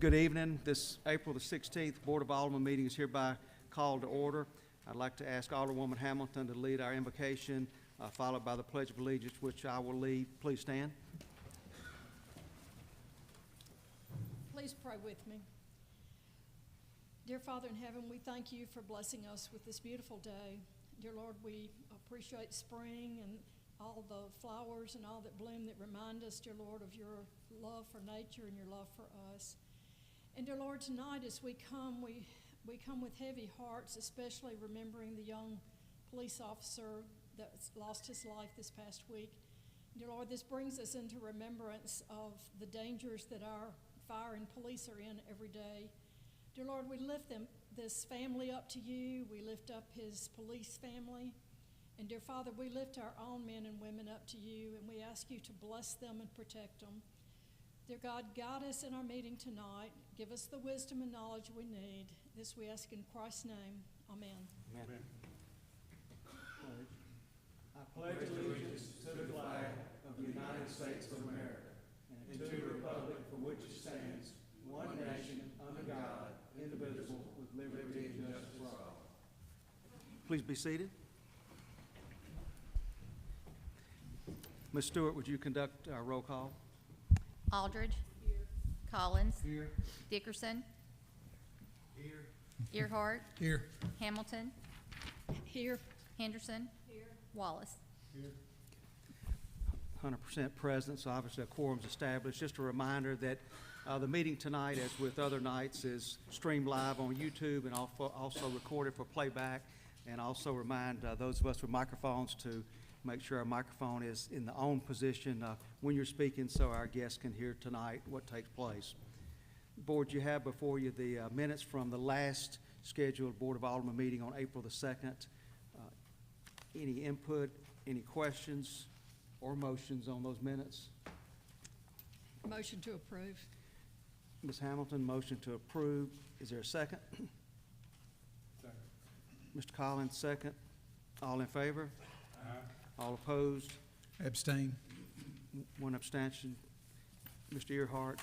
Good evening. This April the 16th Board of Aldermen meeting is hereby called to order. I'd like to ask Alderwoman Hamilton to lead our invocation, followed by the Pledge of Allegiance, which I will lead. Please stand. Please pray with me. Dear Father in heaven, we thank you for blessing us with this beautiful day. Dear Lord, we appreciate spring and all the flowers and all that bloom that remind us, dear Lord, of your love for nature and your love for us. And dear Lord, tonight as we come with heavy hearts, especially remembering the young police officer that lost his life this past week. Dear Lord, this brings us into remembrance of the dangers that our fire and police are in every day. Dear Lord, we lift this family up to you. We lift up his police family. And dear Father, we lift our own men and women up to you, and we ask you to bless them and protect them. Dear God, guide us in our meeting tonight. Give us the wisdom and knowledge we need. This we ask in Christ's name. Amen. Amen. I pledge allegiance to the flag of the United States of America and to the republic for which it stands, one nation, under God, indivisible, with liberty and justice for all. Please be seated. Ms. Stewart, would you conduct our roll call? Aldridge. Here. Collins. Here. Dickerson. Here. Earhart. Here. Hamilton. Here. Henderson. Here. Wallace. Here. 100% present, so obviously a quorum's established. Just a reminder that the meeting tonight, as with other nights, is streamed live on YouTube and also recorded for playback. And also remind those of us with microphones to make sure our microphone is in the on position when you're speaking so our guests can hear tonight what takes place. Board, you have before you the minutes from the last scheduled Board of Aldermen meeting on April the 2nd. Any input, any questions or motions on those minutes? Motion to approve. Ms. Hamilton, motion to approve. Is there a second? Second. Mr. Collins, second. All in favor? Aye. All opposed? Abstain. One abstention. Mr. Earhart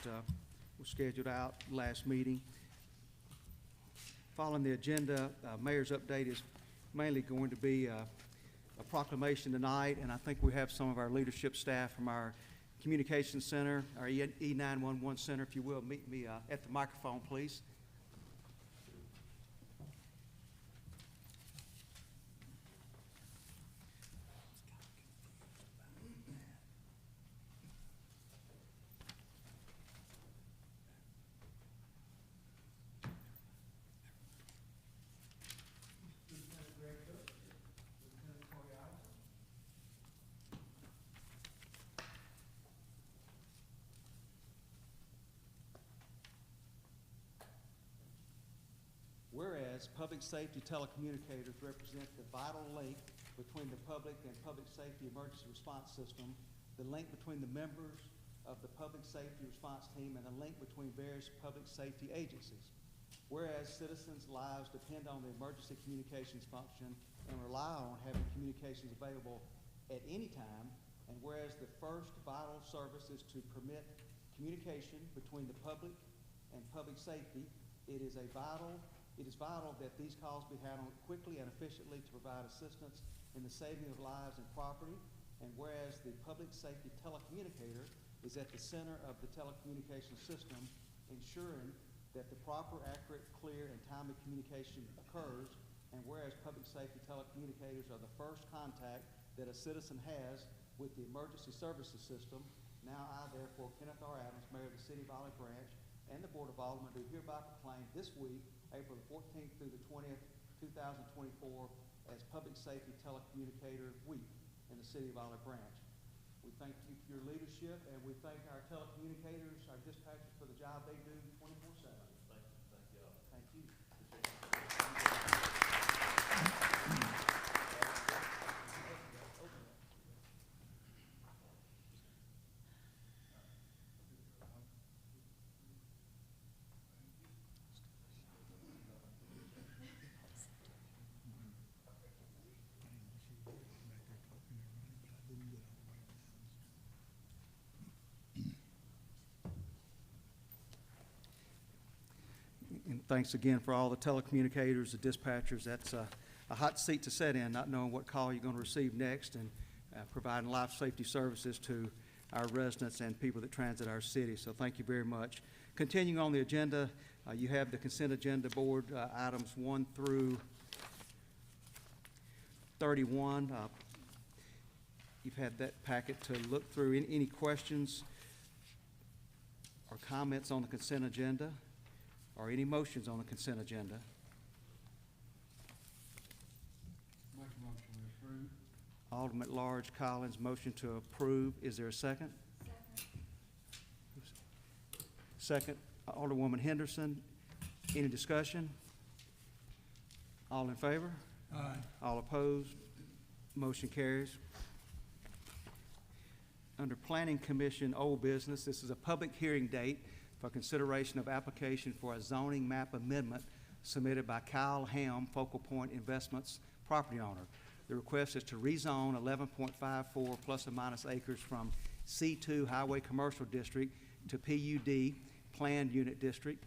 was scheduled out last meeting. Following the agenda, mayor's update is mainly going to be a proclamation tonight, and I think we have some of our leadership staff from our communications center, our E911 center, if you will, meet me at the microphone, please. Whereas public safety telecommunicators represent the vital link between the public and public safety emergency response system, the link between the members of the public safety response team, and the link between various public safety agencies. Whereas citizens' lives depend on the emergency communications function and rely on having communications available at any time, and whereas the first vital service is to permit communication between the public and public safety, it is vital that these calls be handled quickly and efficiently to provide assistance in the saving of lives and property. And whereas the public safety telecommunicator is at the center of the telecommunications system, ensuring that the proper, accurate, clear, and timely communication occurs. And whereas public safety telecommunicators are the first contact that a citizen has with the emergency services system, now I, therefore, Kenneth R. Adams, Mayor of the City of Olive Branch, and the Board of Aldermen do hereby proclaim this week, April the 14th through the 20th, 2024, as Public Safety Telecommunicator Week in the City of Olive Branch. We thank you for your leadership, and we thank our telecommunicators, our dispatchers for the job they do 24/7. Thank you. Thank you. Thanks again for all the telecommunicators, the dispatchers. That's a hot seat to sit in, not knowing what call you're going to receive next, and providing life safety services to our residents and people that transit our city. So thank you very much. Continuing on the agenda, you have the consent agenda board, items 1 through 31. You've had that packet to look through. Any questions or comments on the consent agenda, or any motions on the consent agenda? Make a motion to approve. Alderman at Large Collins, motion to approve. Is there a second? Second, Alderwoman Henderson. Any discussion? All in favor? Aye. All opposed? Motion carries. Under Planning Commission old business, this is a public hearing date for consideration of application for a zoning map amendment submitted by Kyle Ham, Focal Point Investments property owner. The request is to rezone 11.54 plus or minus acres from C2 Highway Commercial District to PUD Planned Unit District,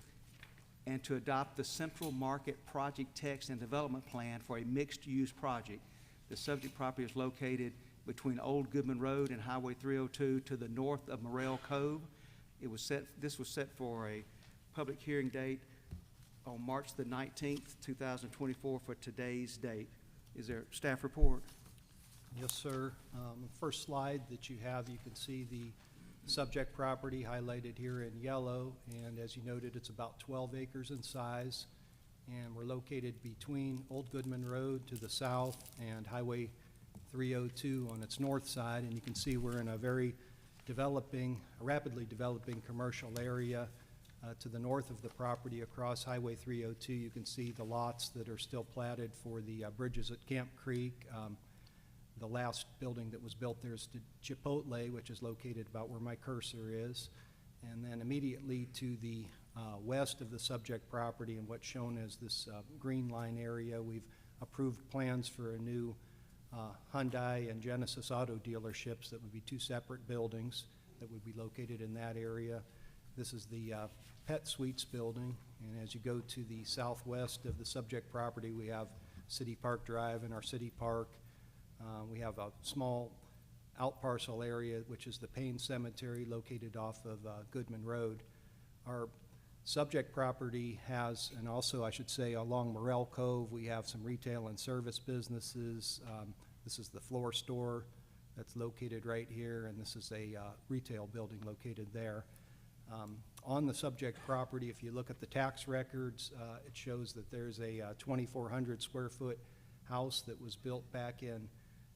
and to adopt the Central Market Project Text and Development Plan for a mixed-use project. The subject property is located between Old Goodman Road and Highway 302 to the north of Morel Cove. This was set for a public hearing date on March the 19th, 2024 for today's date. Is there a staff report? Yes, sir. First slide that you have, you can see the subject property highlighted here in yellow, and as you noted, it's about 12 acres in size, and we're located between Old Goodman Road to the south and Highway 302 on its north side, and you can see we're in a very rapidly developing commercial area to the north of the property across Highway 302. You can see the lots that are still platted for the bridges at Camp Creek. The last building that was built there is Chipotle, which is located about where my cursor is. And then immediately to the west of the subject property, and what's shown as this green line area, we've approved plans for a new Hyundai and Genesis auto dealerships that would be 2 separate buildings that would be located in that area. This is the Pet Suites building, and as you go to the southwest of the subject property, we have City Park Drive and our City Park. We have a small out parcel area, which is the Payne Cemetery, located off of Goodman Road. Our subject property has, and also I should say along Morel Cove, we have some retail and service businesses. This is the floor store that's located right here, and this is a retail building located there. On the subject property, if you look at the tax records, it shows that there's a 2,400 square foot house that was built back in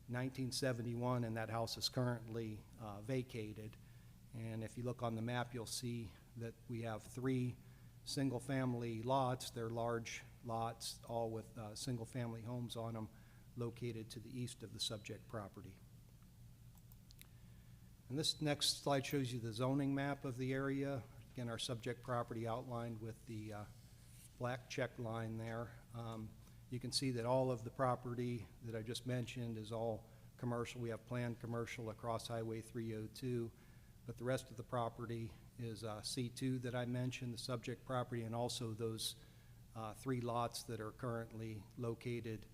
1971, and that house is currently vacated. And if you look on the map, you'll see that we have 3 single-family lots. They're large lots, all with single-family homes on them, located to the east of the subject property. And this next slide shows you the zoning map of the area. Again, our subject property outlined with the black check line there. You can see that all of the property that I just mentioned is all commercial. We have planned commercial across Highway 302, but the rest of the property is C2 that I mentioned, the subject property, and also those 3 lots that are currently located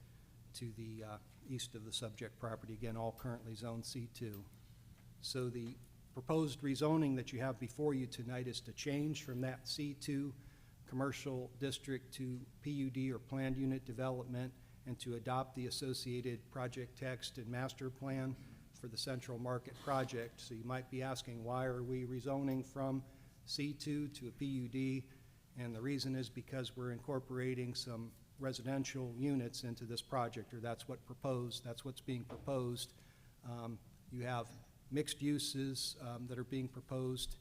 to the east of the subject property, again, all currently zoned C2. So the proposed rezoning that you have before you tonight is to change from that C2 commercial district to PUD or planned unit development, and to adopt the associated project text and master plan for the Central Market project. So you might be asking, why are we rezoning from C2 to a PUD? And the reason is because we're incorporating some residential units into this project, or that's what's being proposed. You have mixed uses that are being proposed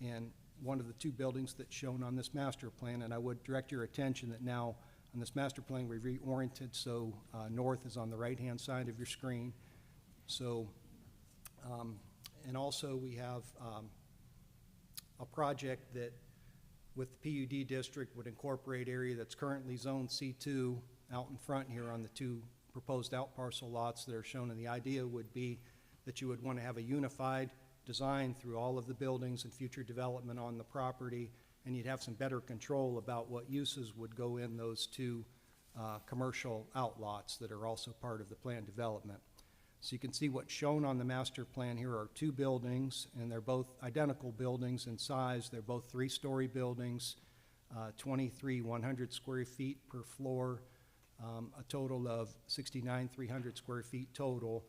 in one of the 2 buildings that's shown on this master plan, and I would direct your attention that now on this master plan we've reoriented, so north is on the right-hand side of your screen. So, and also we have a project that with the PUD district would incorporate area that's currently zoned C2 out in front here on the 2 proposed out parcel lots that are shown, and the idea would be that you would want to have a unified design through all of the buildings and future development on the property, and you'd have some better control about what uses would go in those two commercial outlots that are also part of the planned development. So you can see what's shown on the master plan here are two buildings, and they're both identical buildings in size. They're both 3-story buildings, 100 square feet per floor, a total of 300 square feet total.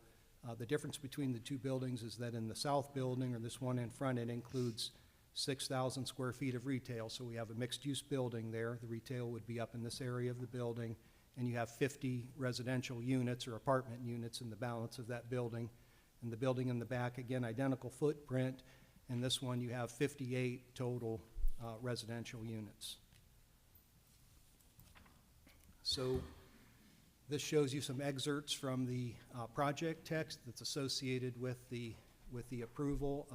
The difference between the two buildings is that in the south building, or this one in front, it includes 6,000 square feet of retail. So we have a mixed-use building there. The retail would be up in this area of the building, and you have 50 residential units or apartment units in the balance of that building. And the building in the back, again, identical footprint. And this one, you have 58 total residential units. So this shows you some excerpts from the project text that's associated with the approval.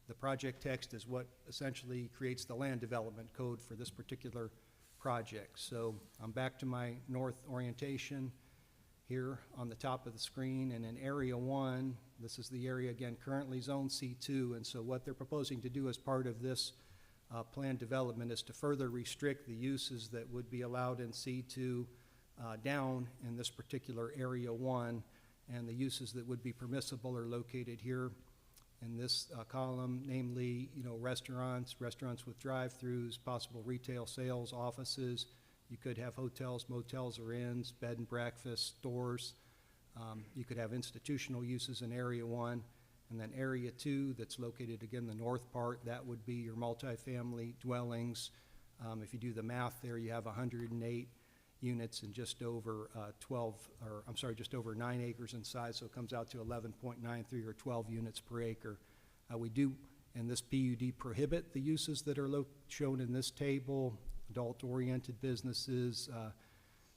The project text is what essentially creates the land development code for this particular project. So I'm back to my north orientation here on the top of the screen, and in Area 1, this is the area, again, currently Zone C2, and so what they're proposing to do as part of this planned development is to further restrict the uses that would be allowed in C2 down in this particular Area 1, and the uses that would be permissible are located here in this column, namely, restaurants with drive-throughs, possible retail sales, offices. You could have hotels, motels, or inns, bed and breakfast, stores. You could have institutional uses in Area 1. And then Area 2, that's located, again, the north part, that would be your multifamily dwellings. If you do the math there, you have 108 units and just over just over 9 acres in size, so it comes out to 11.93 or 12 units per acre. We do, in this PUD, prohibit the uses that are shown in this table: adult-oriented businesses,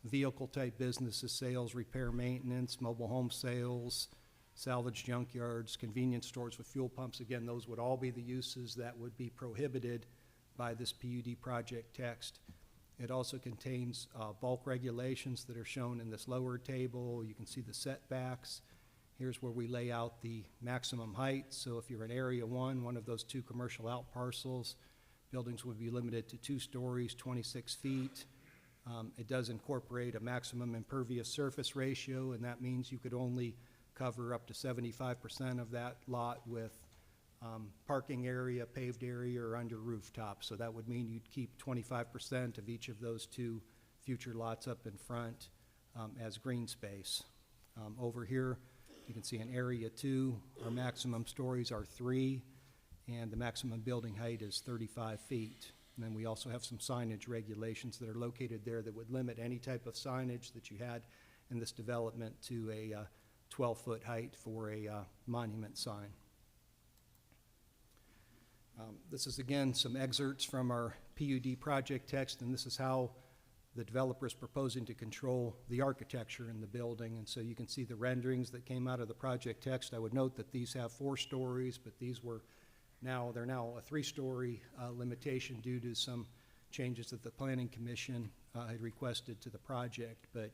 vehicle-type businesses, sales, repair, maintenance, mobile home sales, salvage junkyards, convenience stores with fuel pumps. Again, those would all be the uses that would be prohibited by this PUD project text. It also contains bulk regulations that are shown in this lower table. You can see the setbacks. Here's where we lay out the maximum height. So if you're in Area 1, one of those two commercial out parcels, buildings would be limited to 2 stories, 26 feet. It does incorporate a maximum impervious surface ratio, and that means you could only cover up to 75% of that lot with parking area, paved area, or under rooftop. So that would mean you'd keep 25% of each of those two future lots up in front as green space. Over here, you can see in Area 2, our maximum stories are 3, and the maximum building height is 35 feet. And then we also have some signage regulations that are located there that would limit any type of signage that you had in this development to a 12-foot height for a monument sign. This is, again, some excerpts from our PUD project text, and this is how the developer is proposing to control the architecture in the building. And so you can see the renderings that came out of the project text. I would note that these have 4 stories, but they're now a 3-story limitation due to some changes that the Planning Commission had requested to the project. But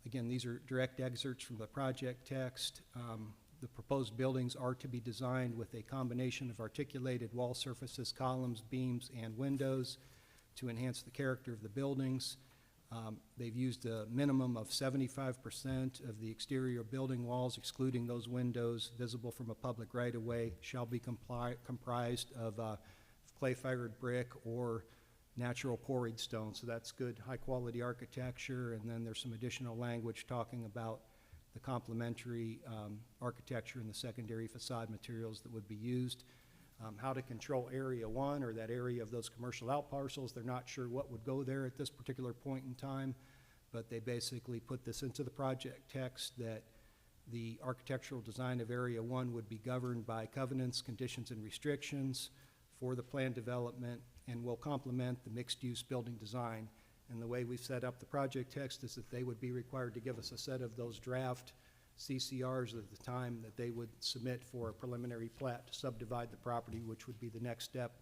again, these are direct excerpts from the project text. The proposed buildings are to be designed with a combination of articulated wall surfaces, columns, beams, and windows to enhance the character of the buildings. They've used a minimum of 75% of the exterior building walls, excluding those windows visible from a public right-of-way, shall be comprised of clay-fired brick or natural quarried stone. So that's good, high-quality architecture. And then there's some additional language talking about the complementary architecture and the secondary facade materials that would be used. How to control Area 1, or that area of those commercial out parcels. They're not sure what would go there at this particular point in time, but they basically put this into the project text that the architectural design of Area 1 would be governed by covenants, conditions, and restrictions for the planned development and will complement the mixed-use building design. And the way we've set up the project text is that they would be required to give us a set of those draft CCRs at the time that they would submit for a preliminary plat to subdivide the property, which would be the next step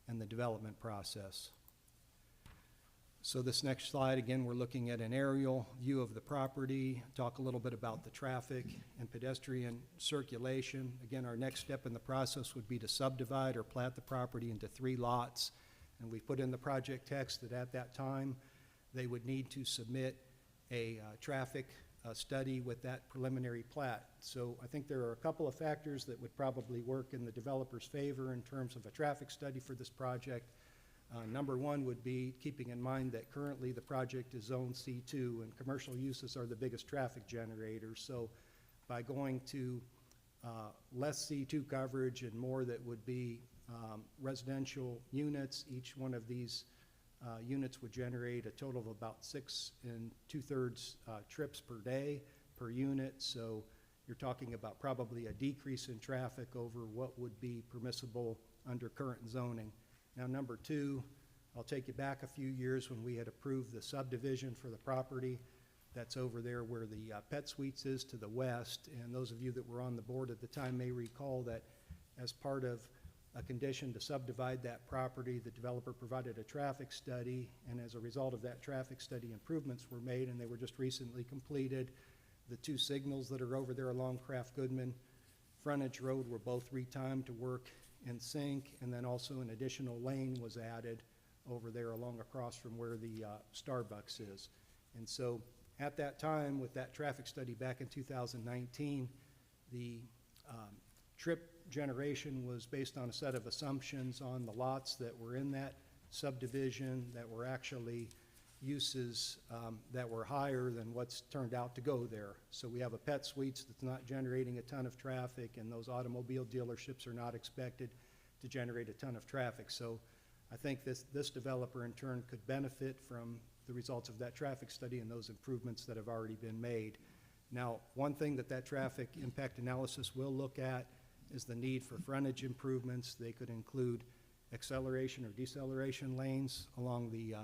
in the development process. So this next slide, again, we're looking at an aerial view of the property, talk a little bit about the traffic and pedestrian circulation. Again, our next step in the process would be to subdivide or plat the property into 3 lots. And we put in the project text that at that time, they would need to submit a traffic study with that preliminary plat. So I think there are a couple of factors that would probably work in the developer's favor in terms of a traffic study for this project. Number one would be keeping in mind that currently the project is zone C2 and commercial uses are the biggest traffic generators. So by going to less C2 coverage and more that would be residential units, each one of these units would generate a total of about 6 2/3 trips per day per unit. So you're talking about probably a decrease in traffic over what would be permissible under current zoning. Now, number two, I'll take you back a few years when we had approved the subdivision for the property. That's over there where the Pet Suites is to the west. And those of you that were on the board at the time may recall that as part of a condition to subdivide that property, the developer provided a traffic study, and as a result of that traffic study, improvements were made, and they were just recently completed. The 2 signals that are over there along Kraft Goodman frontage road were both retimed to work in sync, and then also an additional lane was added over there along across from where the Starbucks is. And so at that time, with that traffic study back in 2019, the trip generation was based on a set of assumptions on the lots that were in that subdivision that were actually uses that were higher than what's turned out to go there. So we have a Pet Suites that's not generating a ton of traffic, and those automobile dealerships are not expected to generate a ton of traffic. So I think this developer in turn could benefit from the results of that traffic study and those improvements that have already been made. Now, one thing that traffic impact analysis will look at is the need for frontage improvements. They could include acceleration or deceleration lanes along the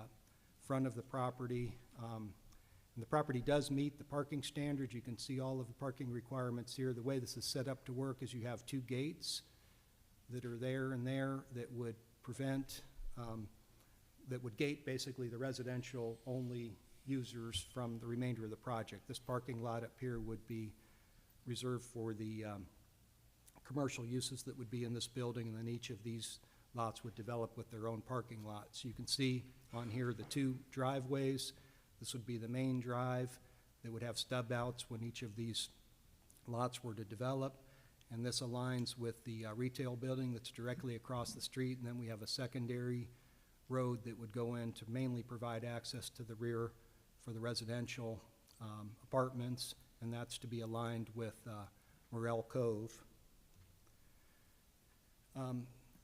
front of the property. And the property does meet the parking standards. You can see all of the parking requirements here. The way this is set up to work is you have 2 gates that are there and there that would prevent, that would gate basically the residential only users from the remainder of the project. This parking lot up here would be reserved for the commercial uses that would be in this building, and then each of these lots would develop with their own parking lots. You can see on here the 2 driveways. This would be the main drive that would have stub outs when each of these lots were to develop, and this aligns with the retail building that's directly across the street, and then we have a secondary road that would go in to mainly provide access to the rear for the residential apartments, and that's to be aligned with Morel Cove.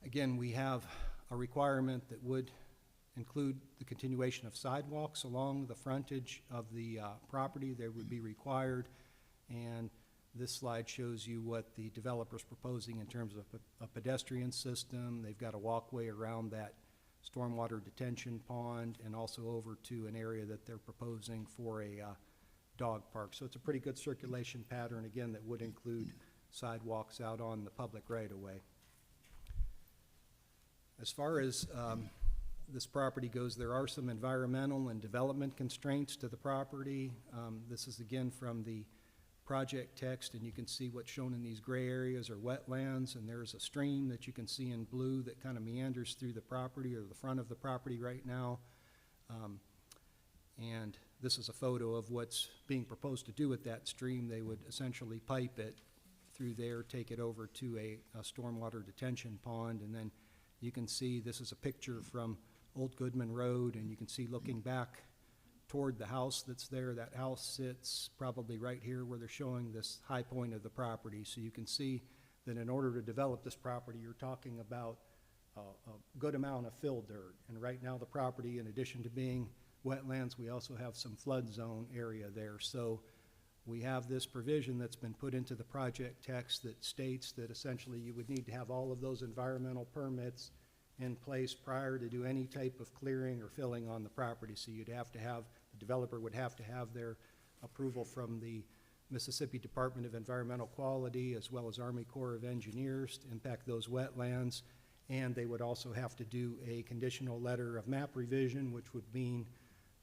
Again, we have a requirement that would include the continuation of sidewalks along the frontage of the property. They would be required, and this slide shows you what the developer's proposing in terms of a pedestrian system. They've got a walkway around that stormwater detention pond and also over to an area that they're proposing for a dog park. So it's a pretty good circulation pattern, again, that would include sidewalks out on the public right-of-way. As far as this property goes, there are some environmental and development constraints to the property. This is again from the project text, and you can see what's shown in these gray areas are wetlands, and there's a stream that you can see in blue that kind of meanders through the property or the front of the property right now. And this is a photo of what's being proposed to do with that stream. They would essentially pipe it through there, take it over to a stormwater detention pond, and then you can see this is a picture from Old Goodman Road, and you can see looking back toward the house that's there. That house sits probably right here where they're showing this high point of the property. So you can see that in order to develop this property, you're talking about a good amount of fill dirt. And right now the property, in addition to being wetlands, we also have some flood zone area there. So we have this provision that's been put into the project text that states that essentially you would need to have all of those environmental permits in place prior to do any type of clearing or filling on the property. So you'd have to have, the developer would have to have their approval from the Mississippi Department of Environmental Quality as well as Army Corps of Engineers to impact those wetlands. And they would also have to do a conditional letter of map revision, which would mean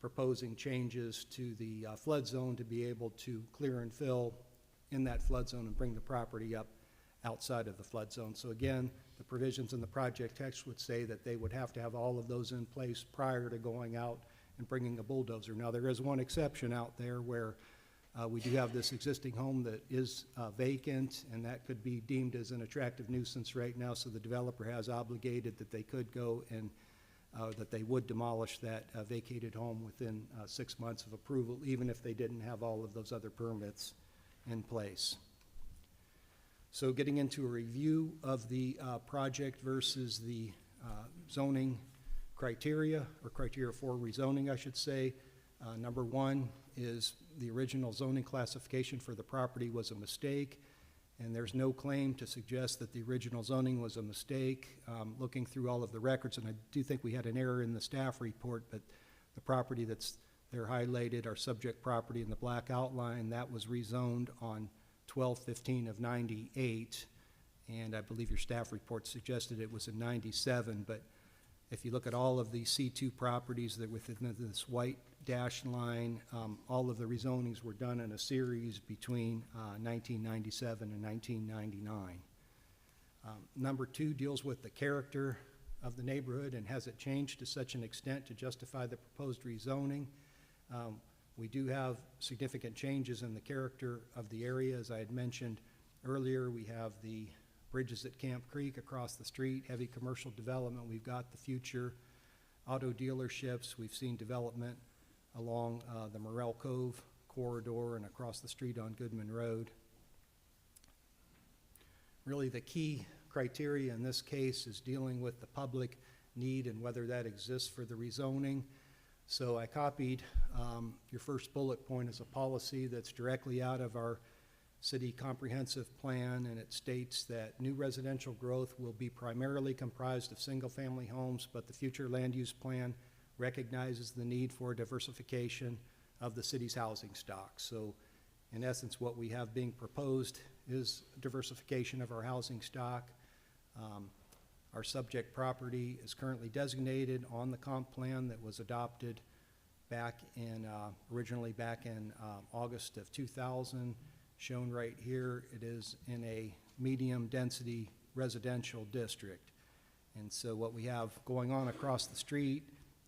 proposing changes to the flood zone to be able to clear and fill in that flood zone and bring the property up outside of the flood zone. So again, the provisions in the project text would say that they would have to have all of those in place prior to going out and bringing a bulldozer. Now, there is one exception out there where we do have this existing home that is vacant, and that could be deemed as an attractive nuisance right now, so the developer has obligated that they could go and that they would demolish that vacated home within 6 months of approval, even if they didn't have all of those other permits in place. So getting into a review of the project versus the zoning criteria, or criteria for rezoning, I should say. Number one is the original zoning classification for the property was a mistake, and there's no claim to suggest that the original zoning was a mistake. Looking through all of the records, and I do think we had an error in the staff report, but the property that's there highlighted, our subject property in the black outline, that was rezoned on 12/15 of 98, and I believe your staff report suggested it was in 97, but if you look at all of the C2 properties that within this white dashed line, all of the rezonings were done in a series between 1997 and 1999. Number two deals with the character of the neighborhood and has it changed to such an extent to justify the proposed rezoning. We do have significant changes in the character of the area. As I had mentioned earlier, we have the bridges at Camp Creek across the street, heavy commercial development. We've got the future auto dealerships. We've seen development along the Morrell Cove corridor and across the street on Goodman Road. Really the key criteria in this case is dealing with the public need and whether that exists for the rezoning. So I copied your first bullet point as a policy that's directly out of our city comprehensive plan, and it states that new residential growth will be primarily comprised of single-family homes, but the future land use plan recognizes the need for diversification of the city's housing stock. So in essence, what we have being proposed is diversification of our housing stock. Our subject property is currently designated on the comp plan that was adopted back in, originally back in August of 2000. Shown right here, it is in a medium density residential district. And so what we have going on across the street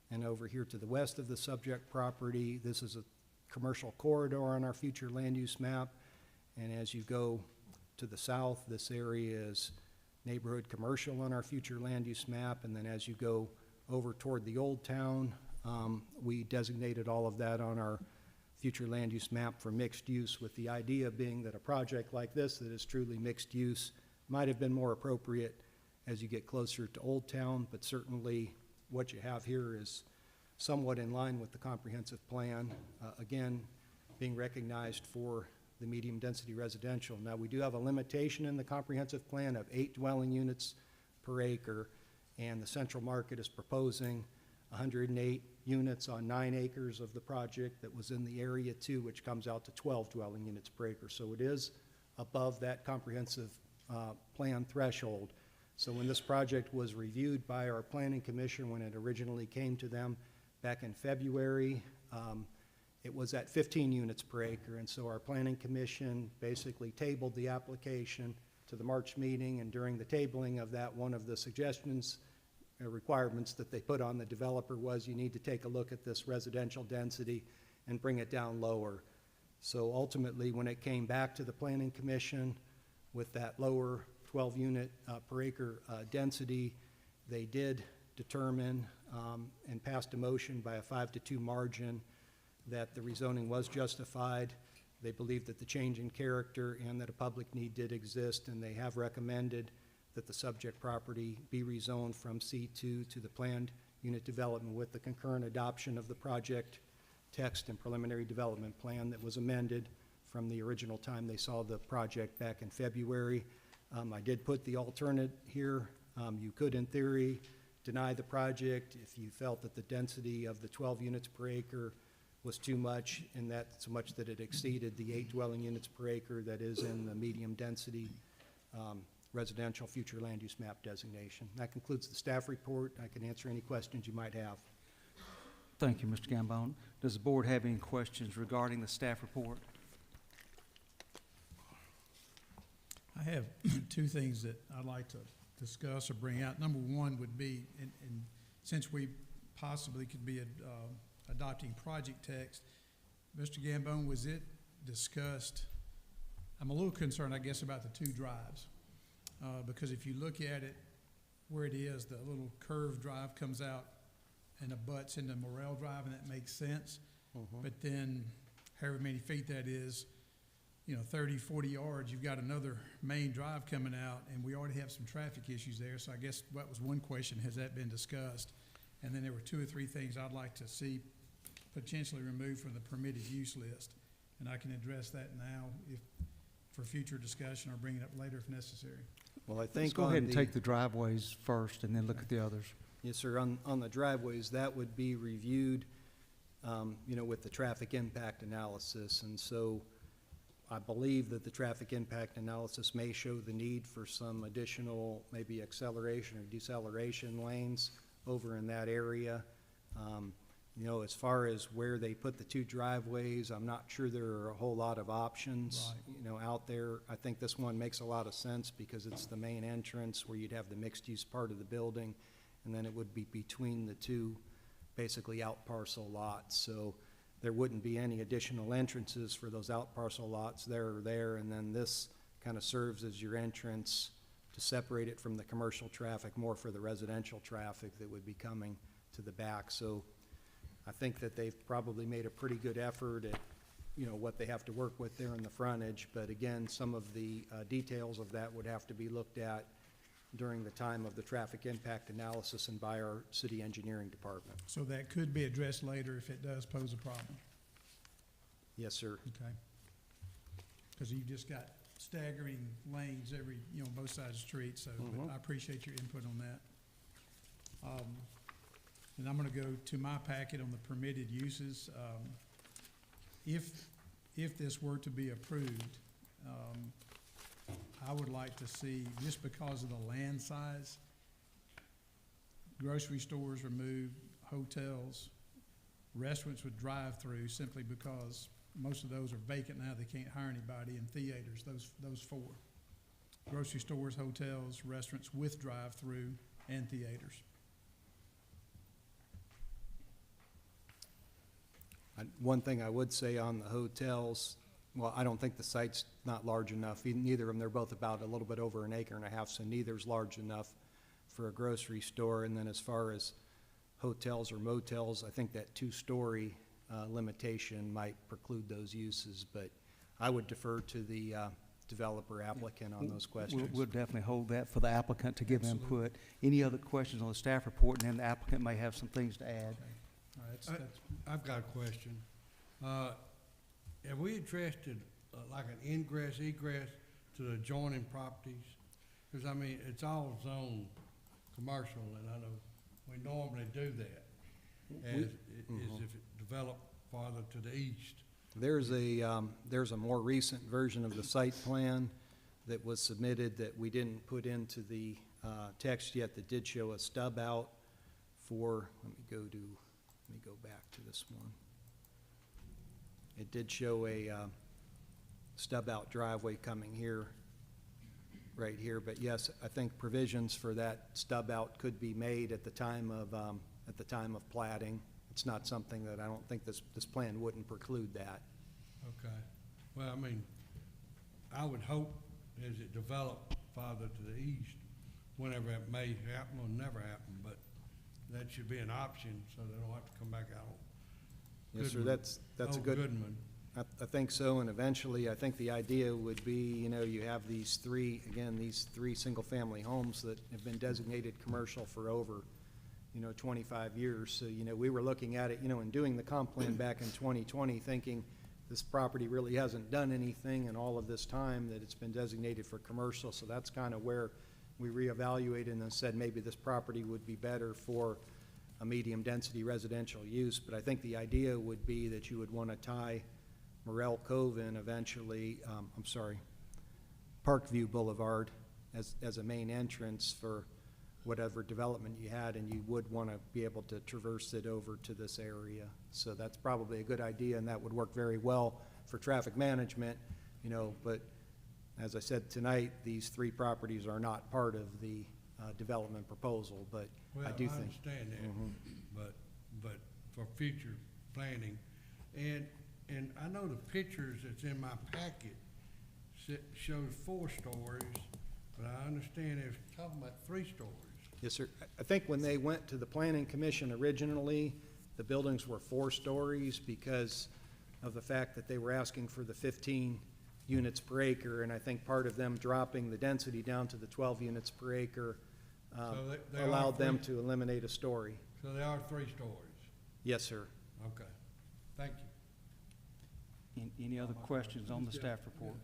and over here to the west of the subject property, this is a commercial corridor on our future land use map. And as you go to the south, this area is neighborhood commercial on our future land use map. And then as you go over toward the old town, we designated all of that on our future land use map for mixed use, with the idea being that a project like this that is truly mixed use might have been more appropriate as you get closer to Old Town, but certainly what you have here is somewhat in line with the comprehensive plan, again, being recognized for the medium density residential. Now, we do have a limitation in the comprehensive plan of 8 dwelling units per acre, and the central market is proposing 108 units on 9 acres of the project that was in the area 2, which comes out to 12 dwelling units per acre. So it is above that comprehensive plan threshold. So when this project was reviewed by our planning commission, when it originally came to them back in February, it was at 15 units per acre. And so our planning commission basically tabled the application to the March meeting, and during the tabling of that, one of the suggestions requirements that they put on the developer was you need to take a look at this residential density and bring it down lower. So ultimately, when it came back to the planning commission with that lower 12 unit per acre density, they did determine and passed a motion by a 5-2 margin that the rezoning was justified. They believed that the change in character and that a public need did exist, and they have recommended that the subject property be rezoned from C2 to the planned unit development with the concurrent adoption of the project text and preliminary development plan that was amended from the original time they saw the project back in February. I did put the alternate here. You could, in theory, deny the project if you felt that the density of the 12 units per acre was too much, and that so much that it exceeded the 8 dwelling units per acre that is in the medium density residential future land use map designation. That concludes the staff report. I can answer any questions you might have. Thank you, Mr. Gambone. Does the board have any questions regarding the staff report? I have two things that I'd like to discuss or bring out. Number one would be, and since we possibly could be adopting project text, Mr. Gambone, was it discussed? I'm a little concerned, I guess, about the two drives. Because if you look at it, where it is, the little curved drive comes out and abuts into Morrell Drive, and that makes sense. But then, however many feet that is, 30, 40 yards, you've got another main drive coming out, and we already have some traffic issues there. So I guess that was one question, has that been discussed? And then there were two or three things I'd like to see potentially removed from the permitted use list. And I can address that now for future discussion, or bring it up later if necessary. Well, I Let's think go on ahead and the- take the driveways first and then look at the others. Yes, sir. On the driveways, that would be reviewed, with the traffic impact analysis. And so I believe that the traffic impact analysis may show the need for some additional, maybe acceleration or deceleration lanes over in that area. As far as where they put the two driveways, I'm not sure there are a whole lot of options, out there. I think this one makes a lot of sense because it's the main entrance where you'd have the mixed-use part of the building, and then it would be between the two, basically out parcel lots. So there wouldn't be any additional entrances for those out parcel lots there, and then this kind of serves as your entrance to separate it from the commercial traffic, more for the residential traffic that would be coming to the back. So I think that they've probably made a pretty good effort at, what they have to work with there in the frontage. But again, some of the details of that would have to be looked at during the time of the traffic impact analysis and by our city engineering department. So that could be addressed later if it does pose a problem. Yes, sir. Okay. Because you've just got staggering lanes every, both sides of the street, so but I appreciate your input on that. And I'm gonna go to my packet on the permitted uses. If this were to be approved, I would like to see, just because of the land size, grocery stores removed, hotels, restaurants with drive-through, simply because most of those are vacant now, they can't hire anybody, and theaters, those four. Grocery stores, hotels, restaurants with drive-through, and theaters. One thing I would say on the hotels, well, I don't think the site's not large enough. Neither of them, they're both about a little bit over an acre and a half, so neither's large enough for a grocery store. And then as far as hotels or motels, I think that two-story limitation might preclude those uses. But I would defer to the developer applicant on those questions. We'll definitely hold that for the applicant to give Absolutely. input. Any other questions on the staff report, and then the applicant may have some things to add. All right, that's I've got a question. Have we addressed it, like an ingress, egress to the adjoining properties? Because, it's all zone commercial, and I know we normally do that as if it developed farther to the east. There's a more recent version of the site plan that was submitted that we didn't put into the text yet, that did show a stub out for, let me go back to this one. It did show a stub out driveway coming here, right here. But yes, I think provisions for that stub out could be made at the time of platting. It's not something that I don't think this plan wouldn't preclude that. Okay. Well, I would hope as it developed farther to the east, whenever it may happen or never happen, but that should be an option so they don't have to come back out. Yes, sir, Goodman. that's a Oh, good. Goodman. I think so, and eventually, I think the idea would be, you have these three single-family homes that have been designated commercial for over, 25 years. So, we were looking at it, and doing the comp plan back in 2020, thinking this property really hasn't done anything in all of this time that it's been designated for commercial. So that's kind of where we reevaluated and then said maybe this property would be better for a medium-density residential use. But I think the idea would be that you would want to tie Morrell Cove in eventually, Parkview Boulevard as a main entrance for whatever development you had, and you would want to be able to traverse it over to this area. So that's probably a good idea, and that would work very well for traffic management, you know, but as I said tonight, these 3 properties are not part of the development proposal, but I do think. understand that, but for future planning, and I know the pictures that's in my packet shows 4 stories, but I understand they're talking about 3 stories. Yes, sir. I think when they went to the planning commission originally, the buildings were 4 stories because of the fact that they were asking for the 15 units per acre, and I think part of them dropping the density down to the 12 units per acre So they are allowed them 3 to eliminate a story. So they are 3 stories. Yes, sir. Okay. Thank you. Any other questions on the staff report?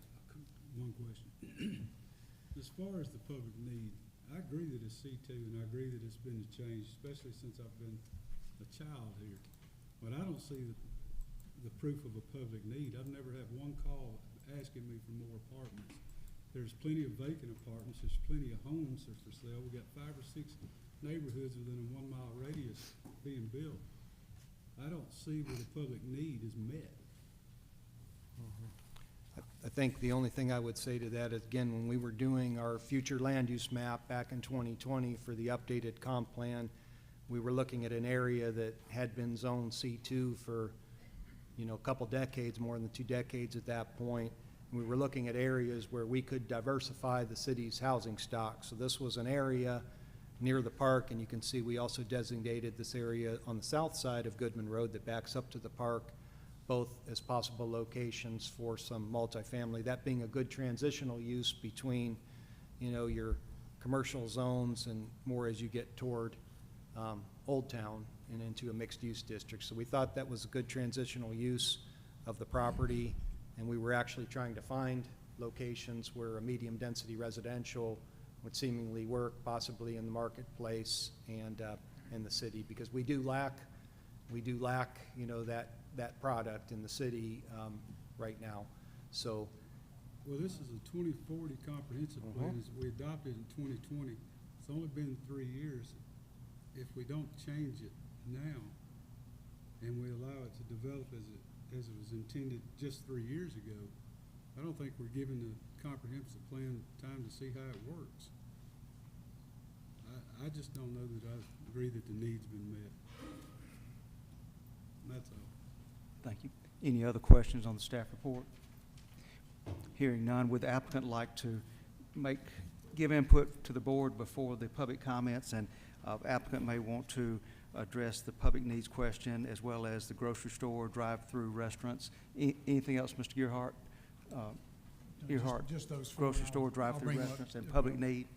One question. As far as the public need, I agree that it's C2, and I agree that it's been a change, especially since I've been a child here. But I don't see the proof of a public need. I've never had one call asking me for more apartments. There's plenty of vacant apartments. There's plenty of homes that are for sale. We got 5 or 6 neighborhoods within a 1-mile radius being built. I don't see where the public need is met. I think the only thing I would say to that is, again, when we were doing our future land use map back in 2020 for the updated comp plan, we were looking at an area that had been zoned C2 for, you know, a couple decades, more than 2 decades at that point. And we were looking at areas where we could diversify the city's housing stock. So this was an area near the park, and you can see we also designated this area on the south side of Goodman Road that backs up to the park, both as possible locations for some multifamily, that being a good transitional use between, you know, your commercial zones and more as you get toward Old Town and into a mixed-use district. So we thought that was a good transitional use of the property, and we were actually trying to find locations where a medium-density residential would seemingly work, possibly in the marketplace and in the city, because we do lack, you know, that product in the city right now. So, Well, this is a 2040 comprehensive plan. As we adopted in 2020. It's only been 3 years. If we don't change it now, and we allow it to develop as it was intended just 3 years ago, I don't think we're giving the comprehensive plan time to see how it works. I just don't know that I agree that the need's been met. That's all. Thank you. Any other questions on the staff report? Hearing none, would the applicant like to give input to the board before the public comments? And applicant may want to address the public needs question as well as the grocery store, drive-through restaurants. Anything else, Mr. Gearhart? Gearhart, Just those 4. grocery store, I'll drive-through bring up restaurants, and the- public need?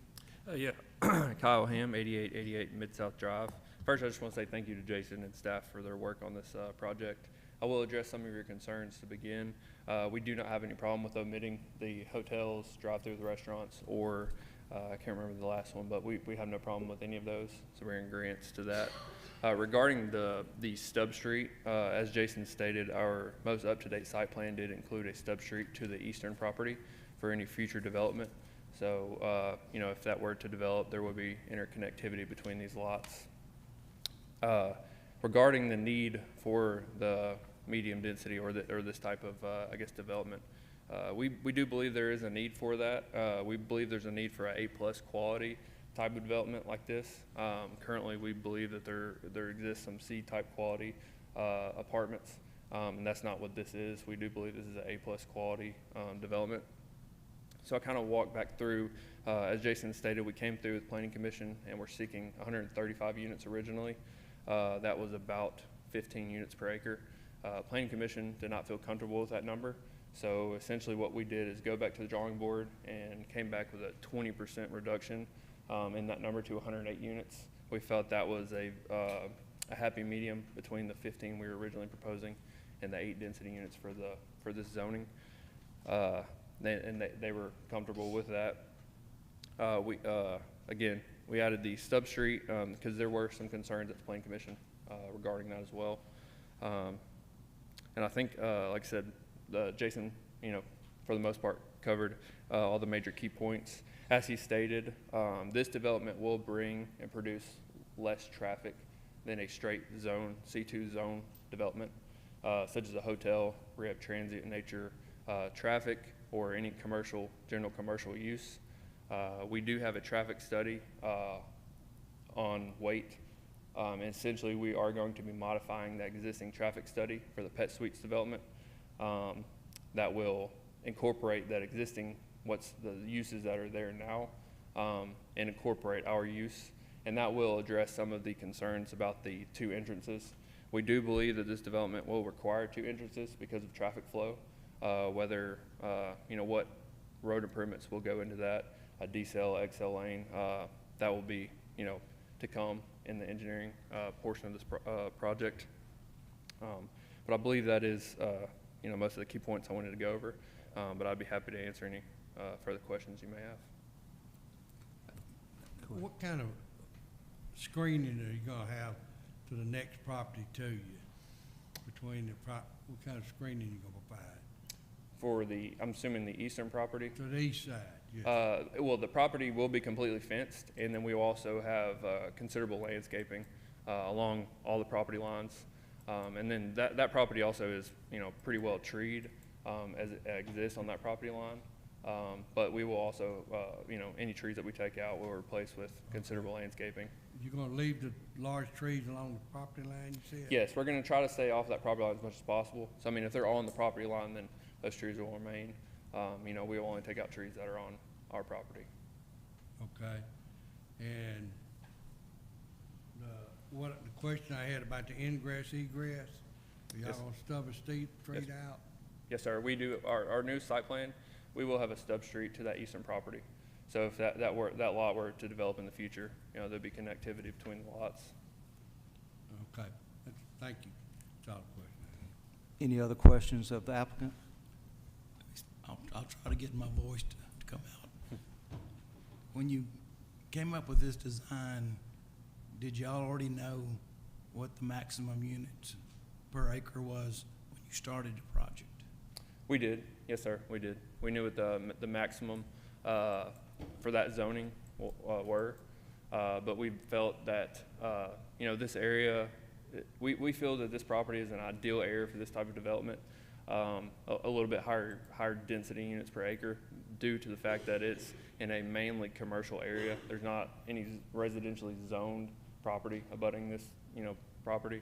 Yeah, Kyle Ham, 8888 Mid-South Drive. First, I just want to say thank you to Jason and staff for their work on this project. I will address some of your concerns to begin. We do not have any problem with omitting the hotels, drive-through the restaurants, or I can't remember the last one, but we have no problem with any of those, so we're in agreement to that. Regarding the stub street, as Jason stated, our most up-to-date site plan did include a stub street to the eastern property for any future development. So, you know, if that were to develop, there would be interconnectivity between these lots. Regarding the need for the medium density or this type of, I guess, development, we do believe there is a need for that. We believe there's a need for an A+ quality type of development like this. Currently, we believe that there exists some C-type quality apartments, and that's not what this is. We do believe this is an A+ quality development. So I kind of walked back through, as Jason stated, we came through with Planning Commission and we're seeking 135 units originally. That was about 15 units per acre. Planning Commission did not feel comfortable with that number. So essentially what we did is go back to the drawing board and came back with a 20% reduction in that number to 108 units. We felt that was a happy medium between the 15 we were originally proposing and the 8 density units for this zoning. They were comfortable with that. Again, we added the stub street because there were some concerns at the Planning Commission regarding that as well. And I think, like I said, Jason, you know, for the most part, covered all the major key points. As he stated, this development will bring and produce less traffic than a straight zone, C2 zone development, such as a hotel, where you have transient nature traffic, or any general commercial use. We do have a traffic study on weight. Essentially, we are going to be modifying the existing traffic study for the Pet Suites development that will incorporate that existing, what's the uses that are there now, and incorporate our use. And that will address some of the concerns about the 2 entrances. We do believe that this development will require 2 entrances because of traffic flow, whether, what road improvements will go into that, a decel, XL lane, that will be, to come in the engineering portion of this project. But I believe that is, most of the key points I wanted to go over, but I'd be happy to answer any further questions you may have. What kind of screening are you gonna have to the next property to you? Between what kind of screening you gonna provide? For I'm assuming the eastern property? To the east side, yes. Well, the property will be completely fenced, and then we will also have considerable landscaping along all the property lines. And then that property also is, pretty well treed as it exists on that property line. But we will also, any trees that we take out will replace with considerable landscaping. You gonna leave the large trees along the property line, you said? Yes, we're going to try to stay off that property line as much as possible. So, if they're all on the property line, then those trees will remain. We will only take out trees that are on our property. Okay. And the question I had about the ingress, egress, are y'all Yes. gonna stub a street out? Yes, sir. We do, our new site plan, we will have a stub street to that eastern property. So if that lot were to develop in the future, there'd be connectivity between the lots. Okay, thank you. That's all the question I had. Any other questions of the applicant? I'll try to get my voice to come out. When you came up with this design, did y'all already know what the maximum units per acre was when you started the project? We did, yes, sir, we did. We knew what the maximum for that zoning were, but we felt that, this area, we feel that this property is an ideal area for this type of development. A little bit higher density units per acre due to the fact that it's in a mainly commercial area. There's not any residentially zoned property abutting this, property.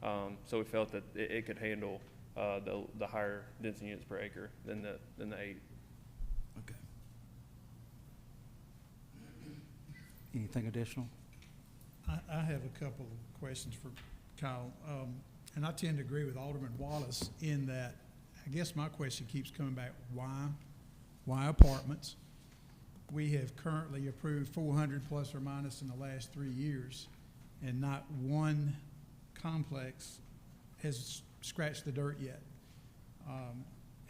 So we felt that it could handle the higher density units per acre than the 8. Okay. Anything additional? I have a couple of questions for Kyle. And I tend to agree with Alderman Wallace in that, I guess my question keeps coming back, why apartments? We have currently approved 400 plus or minus in the last 3 years, and not one complex has scratched the dirt yet.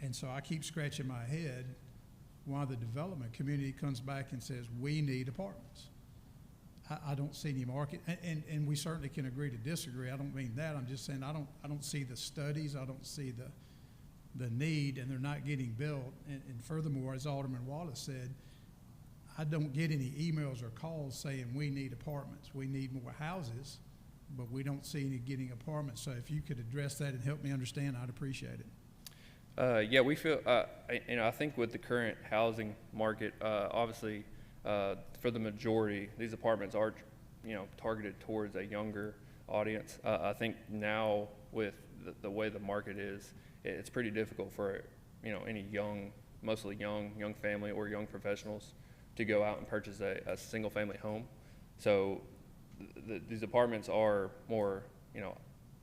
And so I keep scratching my head why the development community comes back and says, we need apartments. I don't see any market, and we certainly can agree to disagree. I don't mean that. I'm just saying I don't see the studies. I don't see the need, and they're not getting built. And furthermore, as Alderman Wallace said, I don't get any emails or calls saying we need apartments. We need more houses, but we don't see any getting apartments. So if you could address that and help me understand, I'd appreciate it. Yeah, we feel, I think with the current housing market, obviously, for the majority, these apartments are, targeted towards a younger audience. I think now with the way the market is, it's pretty difficult for, any mostly young family or young professionals to go out and purchase a single family home. So these apartments are more,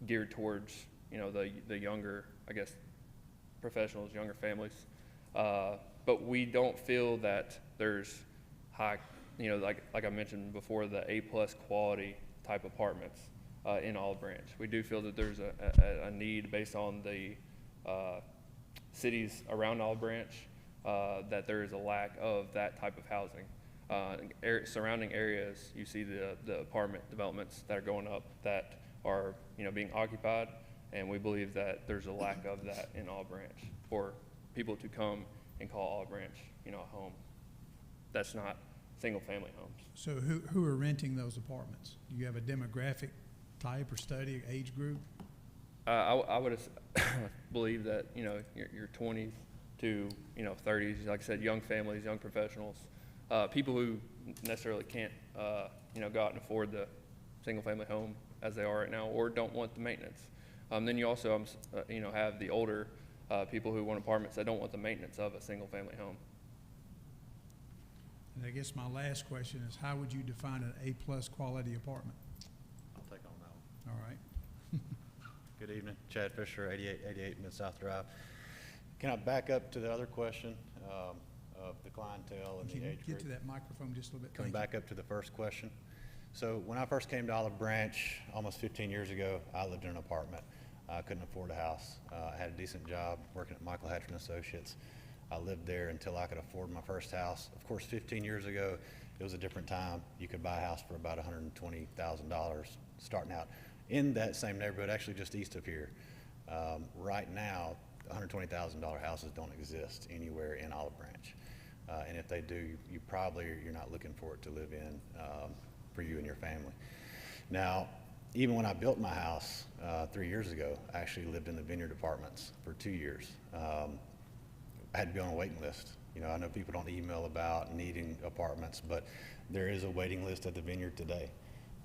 geared towards, the younger, I guess, professionals, younger families. But we don't feel that there's high, like I mentioned before, the A+ quality type apartments in Olive Branch. We do feel that there's a need based on the cities around Olive Branch, that there is a lack of that type of housing. Surrounding areas, you see the apartment developments that are going up that are, being occupied, and we believe that there's a lack of that in Olive Branch for people to come and call Olive Branch, you know, a home. That's not single-family homes. So who are renting those apartments? Do you have a demographic type or study, age group? I would believe that, you know, your 20s to, you know, 30s, like I said, young families, young professionals, people who necessarily can't, you know, go out and afford the single-family home as they are right now, or don't want the maintenance. Then you also, you know, have the older people who want apartments that don't want the maintenance of a single-family home. And I guess my last question is, how would you define an A-plus quality apartment? I'll take on that one. All right. Good evening, Chad Fisher, 8888 Mid-South Drive. Can I back up to the other question of the clientele and Can the you age get group? to that microphone just a little bit? Can we Thank you. back up to the first question? So when I first came to Olive Branch almost 15 years ago, I lived in an apartment. I couldn't afford a house. I had a decent job working at Michael Hatcher and Associates. I lived there until I could afford my first house. Of course, 15 years ago, it was a different time. You could buy a house for about $120,000 starting out in that same neighborhood, actually just east of here. Right now, $120,000 houses don't exist anywhere in Olive Branch. And if they do, you're not looking for it to live in for you and your family. Now, even when I built my house 3 years ago, I actually lived in the Vineyard Apartments for 2 years. I had to be on a waiting list. You know, I know people don't email about needing apartments, but there is a waiting list at the Vineyard today.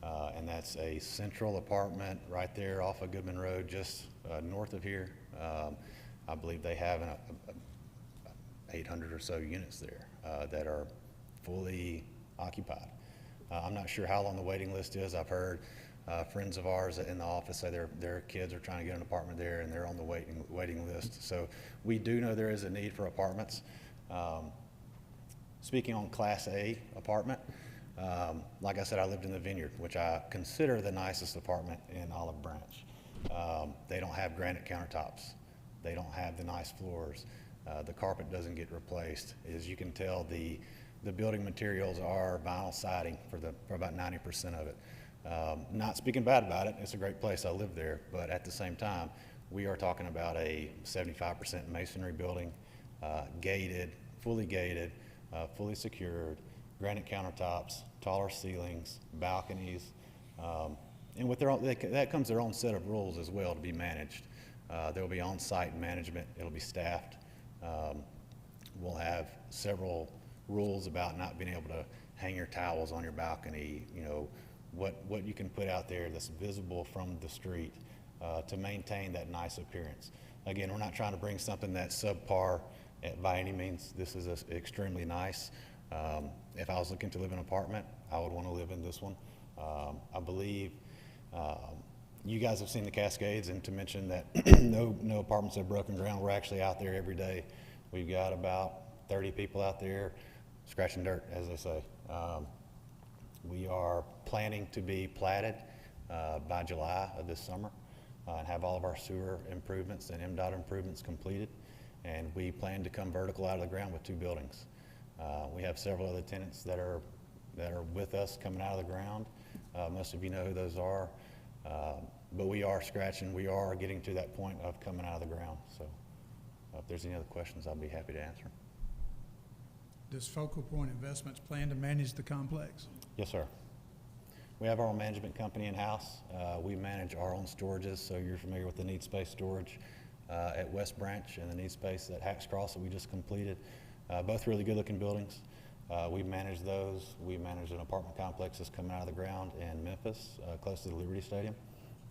And that's a central apartment right there off of Goodman Road, just north of here. I believe they have 800 or so units there that are fully occupied. I'm not sure how long the waiting list is. I've heard friends of ours in the office say their kids are trying to get an apartment there and they're on the waiting list. So we do know there is a need for apartments. Speaking on Class A apartment, like I said, I lived in the Vineyard, which I consider the nicest apartment in Olive Branch. They don't have granite countertops. They don't have the nice floors. The carpet doesn't get replaced. As you can tell, the building materials are vinyl siding for about 90% of it. Not speaking bad about it, it's a great place, I live there, but at the same time, we are talking about a 75% masonry building, gated, fully secured, granite countertops, taller ceilings, balconies, and with that comes their own set of rules as well to be managed. There will be on-site management, it'll be staffed. We'll have several rules about not being able to hang your towels on your balcony, you know, what you can put out there that's visible from the street to maintain that nice appearance. Again, we're not trying to bring something that's subpar by any means. This is extremely nice. If I was looking to live in an apartment, I would want to live in this one. I believe you guys have seen the Cascades, and to mention that no apartments have broken ground. We're actually out there every day. We've got about 30 people out there scratching dirt, as they say. We are planning to be platted by July of this summer and have all of our sewer improvements and MDOT improvements completed. And we plan to come vertical out of the ground with 2 buildings. We have several other tenants that are with us coming out of the ground. Most of you know who those are. But we are scratching. We are getting to that point of coming out of the ground. So if there's any other questions, I'll be happy to answer them. Does Focal Point Investments plan to manage the complex? Yes, sir. We have our own management company in-house. We manage our own storages, so you're familiar with the Need Space storage at West Branch and the Need Space at Hacks Cross that we just completed. Both really good-looking buildings. We manage those. We manage an apartment complex that's coming out of the ground in Memphis, close to the Liberty Stadium.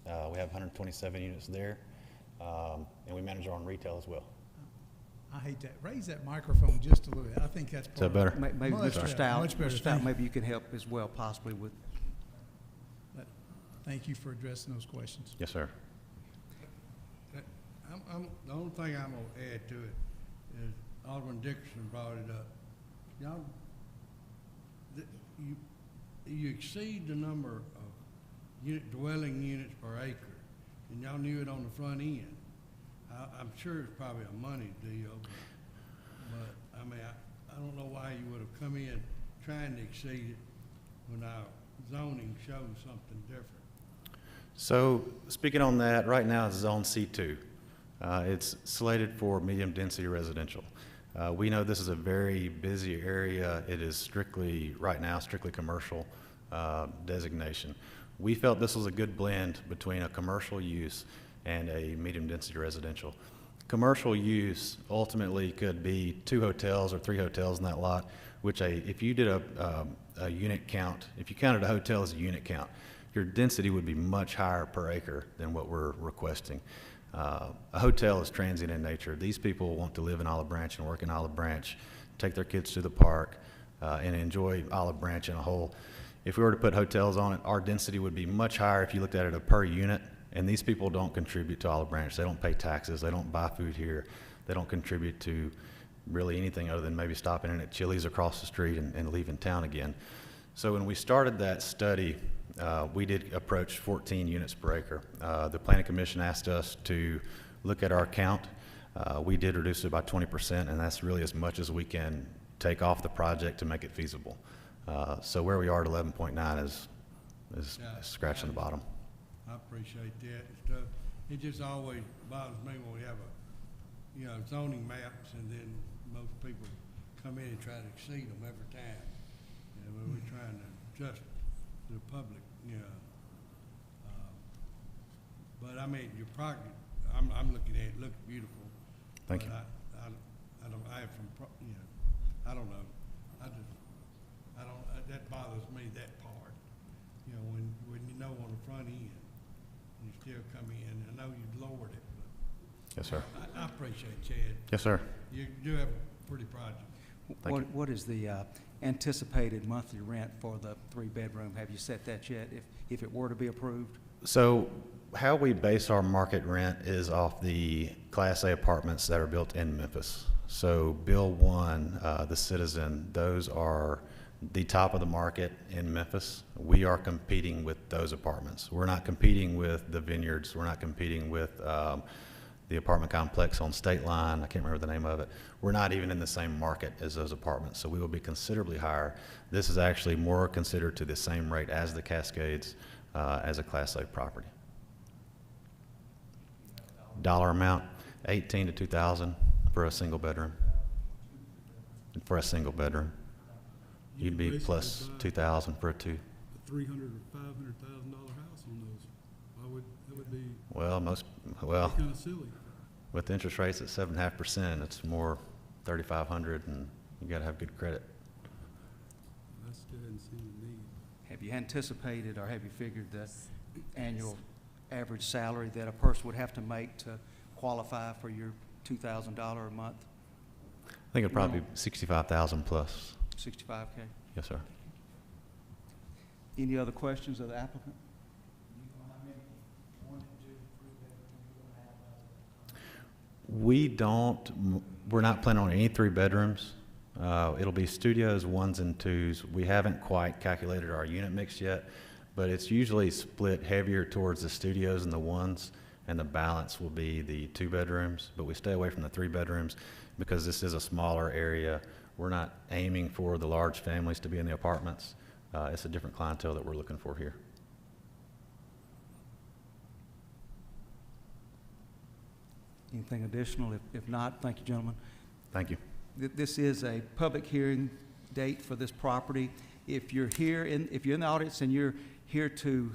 We have 127 units there, and we manage our own retail as well. I hate that. Raise that microphone just a little bit. I think that's part that better? Maybe Much Mr. better, Stout, much better. Mr. Stout, Thank you. maybe you can help as well, possibly with, Thank you for addressing those questions. Yes, sir. The only thing I'm gonna add to it is Alderman Dickerson brought it up. Y'all, you exceed the number of dwelling units per acre, and y'all knew it on the front end. I'm sure it's probably a money deal, but I mean, I don't know why you would have come in trying to exceed it when our zoning shows something different. So speaking on that, right now it's zone C2. It's slated for medium density residential. We know this is a very busy area. It is strictly, right now, strictly commercial designation. We felt this was a good blend between a commercial use and a medium-density residential. Commercial use ultimately could be 2 hotels or 3 hotels in that lot, which if you did a unit count, if you counted a hotel as a unit count, your density would be much higher per acre than what we're requesting. A hotel is transient in nature. These people want to live in Olive Branch and work in Olive Branch, take their kids to the park, and enjoy Olive Branch in a whole. If we were to put hotels on it, our density would be much higher if you looked at it per unit, and these people don't contribute to Olive Branch. They don't pay taxes. They don't buy food here. They don't contribute to really anything other than maybe stopping in at Chili's across the street and leaving town again. So when we started that study, we did approach 14 units per acre. The Planning Commission asked us to look at our count. We did reduce it by 20%, and that's really as much as we can take off the project to make it feasible. So where we are at 11.9 is scratching the bottom. I appreciate that and stuff. It just always bothers me when we have zoning maps and then most people come in and try to exceed them every time. And when we're trying to adjust to the public, but I mean, your project, I'm looking at it, looks beautiful. Thank you. I don't know. That bothers me, that part. When you know on the front end, you still come in. I know you lowered it, but Yes, sir. I appreciate it, Chad. Yes, sir. You do have a pretty project. Thank you. What is the anticipated monthly rent for the 3-bedroom? Have you set that yet, if it were to be approved? So how we base our market rent is off the Class A apartments that are built in Memphis. So Bill 1, the Citizen, those are the top of the market in Memphis. We are competing with those apartments. We're not competing with the Vineyards. We're not competing with the apartment complex on State Line. I can't remember the name of it. We're not even in the same market as those apartments, so we will be considerably higher. This is actually more considered to the same rate as the Cascades as a Class A property. Dollar amount, $18,000 to $2,000 for a single bedroom. For a single bedroom. You'd be plus $2,000 for a 2. $300,000 or $500,000 house on those. That would be kind of silly. With interest rates at 7.5%, it's more $3,500, and you got to have good credit. I still hadn't seen the need. Have you anticipated or have you figured the annual average salary that a person would have to make to qualify for your $2,000 a month? I think it'd probably be 65,000 plus. 65K? Yes, sir. Any other questions of the applicant? We're not planning on any 3 bedrooms. It'll be studios, 1s and 2s. We haven't quite calculated our unit mix yet, but it's usually split heavier towards the studios and the 1s, and the balance will be the 2 bedrooms, but we stay away from the 3 bedrooms because this is a smaller area. We're not aiming for the large families to be in the apartments. It's a different clientele that we're looking for here. Anything additional? If not, thank you, gentlemen. Thank you. This is a public hearing date for this property. If you're if you're in the audience and you're here to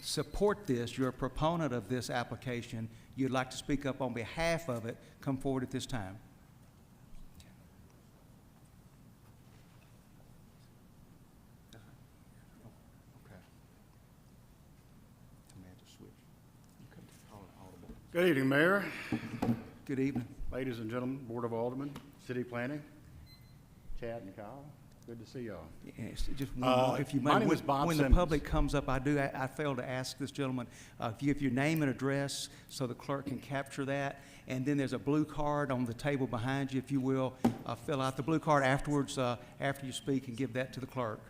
support this, you're a proponent of this application, you'd like to speak up on behalf of it, come forward at this time. Good evening, Mayor. Good evening. Ladies and gentlemen, Board of Aldermen, City Planning, Chad and Kyle, good to see y'all. Yes, just one more, if you my may. name is Bob When Simmons. the public comes up, I failed to ask this gentleman, if you give your name and address so the clerk can capture that, and then there's a blue card on the table behind you, if you will, fill out the blue card afterwards, after you speak, and give that to the clerk.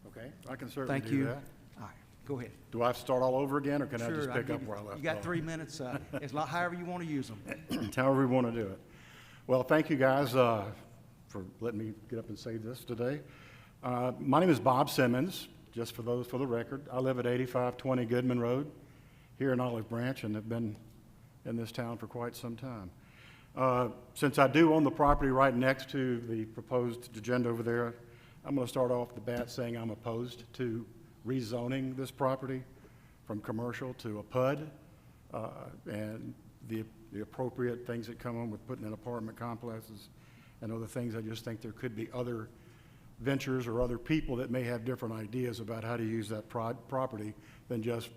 Okay, I can certainly Thank do you. that. All right, go ahead. Do I have to start all over again, or can I Sure, just I'll pick give up you- where I left off? You got 3 minutes, however you want to use them. However we want to do it. Well, thank you guys for letting me get up and say this today. My name is Bob Simmons, just for those for the record. I live at 8520 Goodman Road here in Olive Branch and have been in this town for quite some time. Since I do own the property right next to the proposed agenda over there, I'm going to start off the bat saying I'm opposed to rezoning this property from commercial to a PUD, and the appropriate things that come on with putting in apartment complexes and other things. I just think there could be other ventures or other people that may have different ideas about how to use that property than just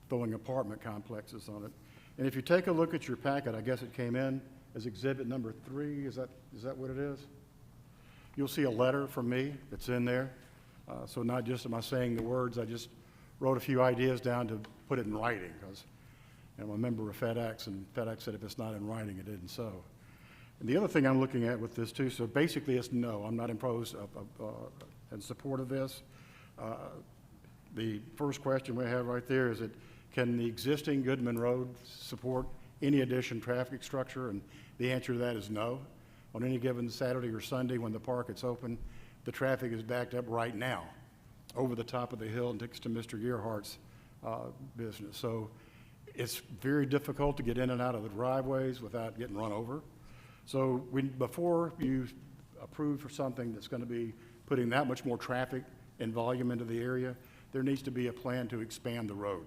throwing apartment complexes on it. And if you take a look at your packet, I guess it came in as exhibit number 3. Is that what it is? You'll see a letter from me that's in there. So not just am I saying the words, I just wrote a few ideas down to put it in writing, because I'm a member of FedEx, and FedEx said if it's not in writing, it isn't so. And the other thing I'm looking at with this too, so basically it's no, I'm not imposed in support of this. The first question we have right there is that can the existing Goodman Road support any additional traffic structure? And the answer to that is no. On any given Saturday or Sunday when the park is open, the traffic is backed up right now over the top of the hill next to Mr. Gearhart's business. So it's very difficult to get in and out of the driveways without getting run over. So before you approve for something that's going to be putting that much more traffic and volume into the area, there needs to be a plan to expand the road.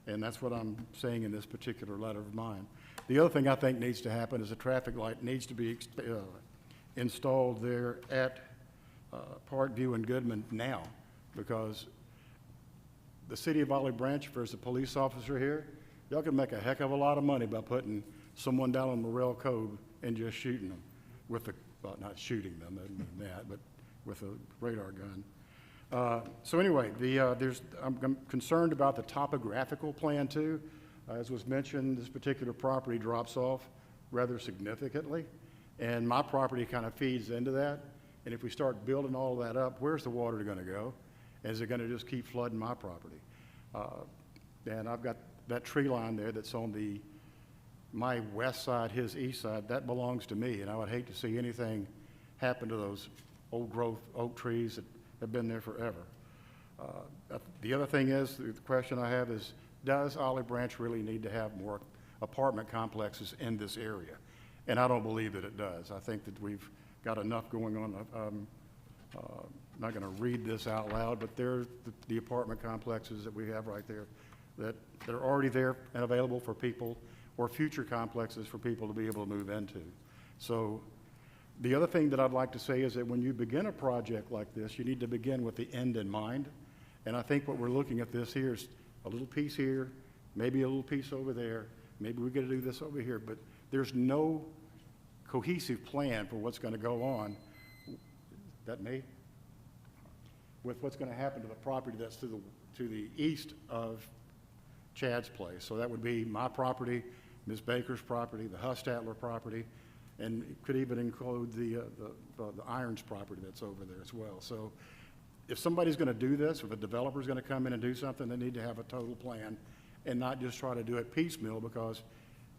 And that's what I'm saying in this particular letter of mine. The other thing I think needs to happen is a traffic light needs to be installed there at Parkview and Goodman now, because the city of Olive Branch, if there's a police officer here, y'all can make a heck of a lot of money by putting someone down on Morrell Cove and just shooting them with the, well, not shooting them, I mean that, but with a radar gun. So anyway, I'm concerned about the topographical plan too. As was mentioned, this particular property drops off rather significantly, and my property kind of feeds into that. And if we start building all that up, where's the water going to go? Is it going to just keep flooding my property? And I've got that tree line there that's on my west side, his east side, that belongs to me, and I would hate to see anything happen to those old growth oak trees that have been there forever. The other thing is, the question I have is, does Olive Branch really need to have more apartment complexes in this area? And I don't believe that it does. I think that we've got enough going on. I'm not going to read this out loud, but there's the apartment complexes that we have right there that are already there and available for people, or future complexes for people to be able to move into. So the other thing that I'd like to say is that when you begin a project like this, you need to begin with the end in mind. And I think what we're looking at this here is a little piece here, maybe a little piece over there, maybe we're going to do this over here, but there's no cohesive plan for what's going to go on. That me? With what's going to happen to the property that's to the east of Chad's place. So that would be my property, Ms. Baker's property, the Hustatler property, and it could even include the Irons property that's over there as well. So if somebody's going to do this, if a developer's going to come in and do something, they need to have a total plan and not just try to do it piecemeal, because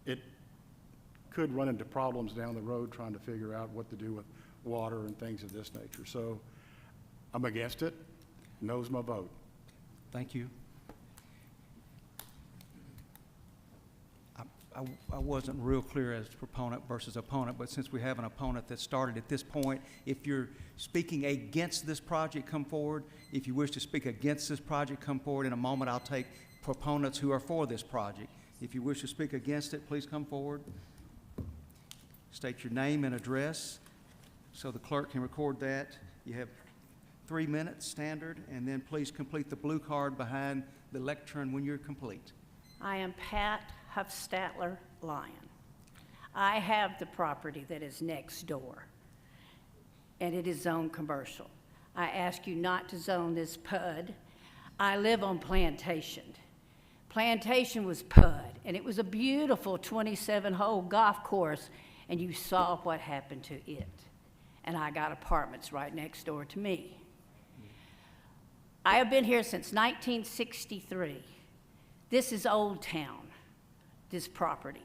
it could run into problems down the road trying to figure out what to do with water and things of this nature. So I'm against it. No's my vote. Thank you. I wasn't real clear as proponent versus opponent, but since we have an opponent that started at this point, if you're speaking against this project, come forward. If you wish to speak against this project, come forward. In a moment, I'll take proponents who are for this project. If you wish to speak against it, please come forward. State your name and address so the clerk can record that. You have 3 minutes standard, and then please complete the blue card behind the lectern when you're complete. I am Pat Huffstatler Lyon. I have the property that is next door, and it is zoned commercial. I ask you not to zone this PUD. I live on Plantation. Plantation was PUD, and it was a beautiful 27-hole golf course, and you saw what happened to it. And I got apartments right next door to me. I have been here since 1963. This is Old Town, this property.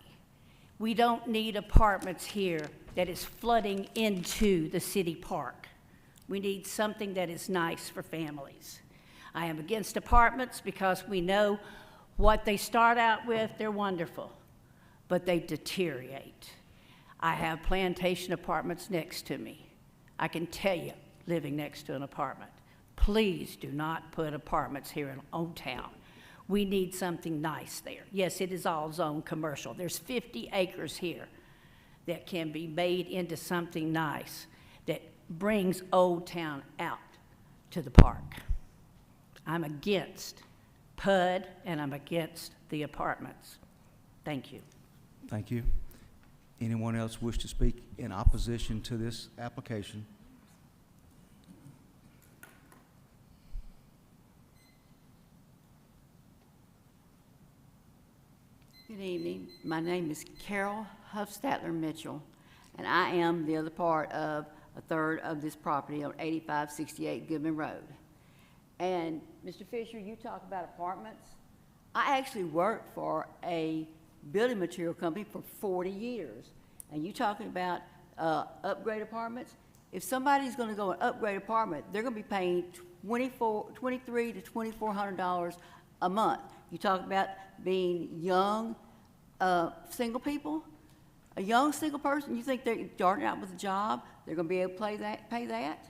We don't need apartments here that is flooding into the city park. We need something that is nice for families. I am against apartments because we know what they start out with, they're wonderful, but they deteriorate. I have plantation apartments next to me. I can tell you, living next to an apartment. Please do not put apartments here in Old Town. We need something nice there. Yes, it is all zone commercial. There's 50 acres here that can be made into something nice that brings Old Town out to the park. I'm against PUD and I'm against the apartments. Thank you. Thank you. Anyone else wish to speak in opposition to this application? Good evening. My name is Carol Huffstatler Mitchell, and I am the other part of a third of this property on 8568 Goodman Road. And Mr. Fisher, you talk about apartments. I actually worked for a building material company for 40 years. And you talking about upgrade apartments? If somebody's going to go an upgrade apartment, they're going to be paying $2,300 to $2,400 a month. You talk about being young, single people. A young single person, you think they're starting out with a job, they're going to be able to pay that?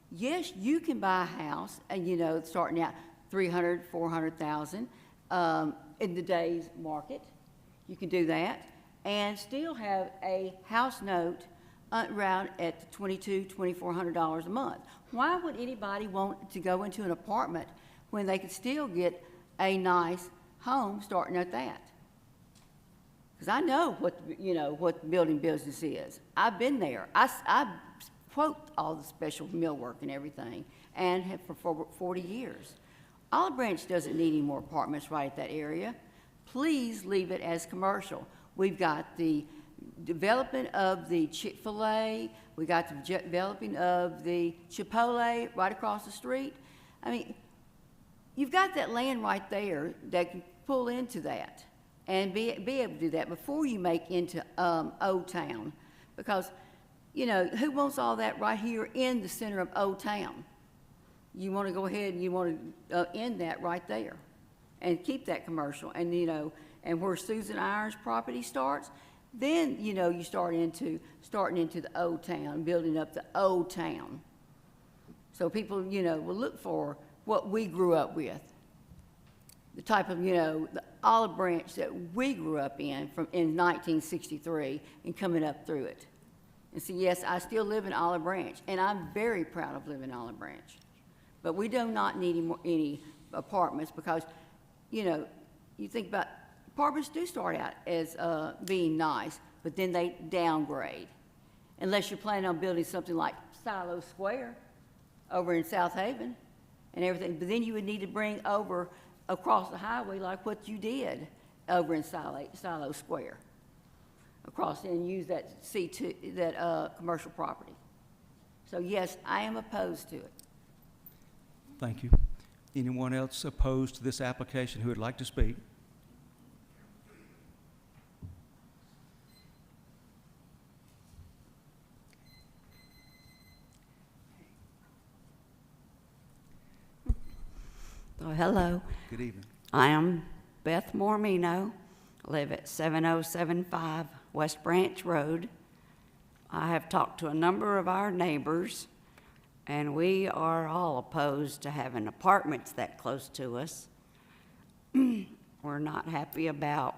Yes, you can buy a house, and you know, starting out $300,000, $400,000 in today's market. You can do that, and still have a house note around at $2,200, $2,400 a month. Why would anybody want to go into an apartment when they could still get a nice home starting at that? Because I know what, you know, what the building business is. I've been there. I quote all the special millwork and everything, and have for 40 years. Olive Branch doesn't need any more apartments right at that area. Please leave it as commercial. We've got the development of the Chick-fil-A. We got the developing of the Chipotle right across the street. I mean, you've got that land right there that can pull into that and be able to do that before you make into Old Town. Because, you know, who wants all that right here in the center of Old Town? You want to go ahead and you want to end that right there and keep that commercial. And, you know, and where Susan Irons' property starts, then, you know, you starting into the Old Town, building up the Old Town. So people, you know, will look for what we grew up with. The type of, you know, the olive branch that we grew up in in 1963 and coming up through it. And so, yes, I still live in Olive Branch, and I'm very proud of living in Olive Branch. But we do not need any apartments because, you know, you think about apartments do start out as being nice, but then they downgrade. Unless you're planning on building something like Silo Square over in South Haven and everything. But then you would need to bring over across the highway like what you did over in Silo Square. Across and use that C2, that commercial property. So yes, I am opposed to it. Thank you. Anyone else opposed to this application who would like to speak? Oh, hello. Good evening. I am Beth Mormino. I live at 7075 West Branch Road. I have talked to a number of our neighbors, and we are all opposed to having apartments that close to us. We're not happy about,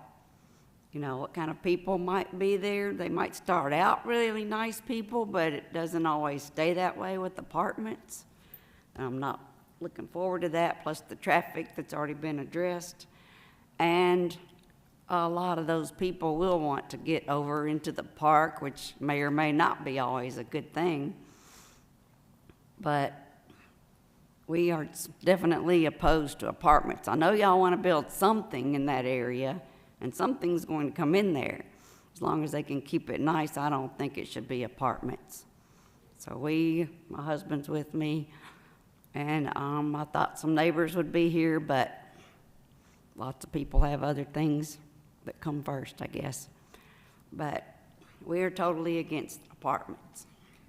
you know, what kind of people might be there. They might start out really nice people, but it doesn't always stay that way with apartments. I'm not looking forward to that, plus the traffic that's already been addressed. And a lot of those people will want to get over into the park, which may or may not be always a good thing. But we are definitely opposed to apartments. I know y'all want to build something in that area, and something's going to come in there. As long as they can keep it nice, I don't think it should be apartments. So my husband's with me, and I thought some neighbors would be here, but lots of people have other things that come first, I guess. But we are totally against apartments.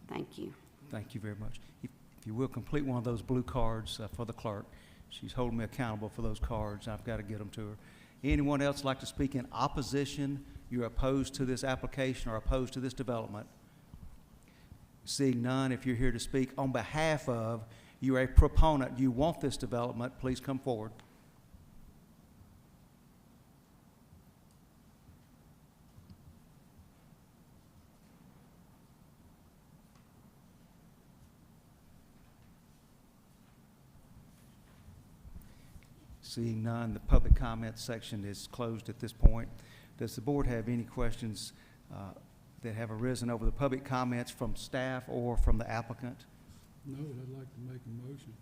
Thank you. Thank you very much. If you will, complete one of those blue cards for the clerk. She's holding me accountable for those cards. I've got to get them to her. Anyone else like to speak in opposition? You're opposed to this application or opposed to this development? Seeing none, if you're here to speak on behalf of, you're a proponent, you want this development, please come forward. Seeing none, the public comment section is closed at this point. Does the board have any questions that have arisen over the public comments from staff or from the applicant? No, but I'd like to make a motion.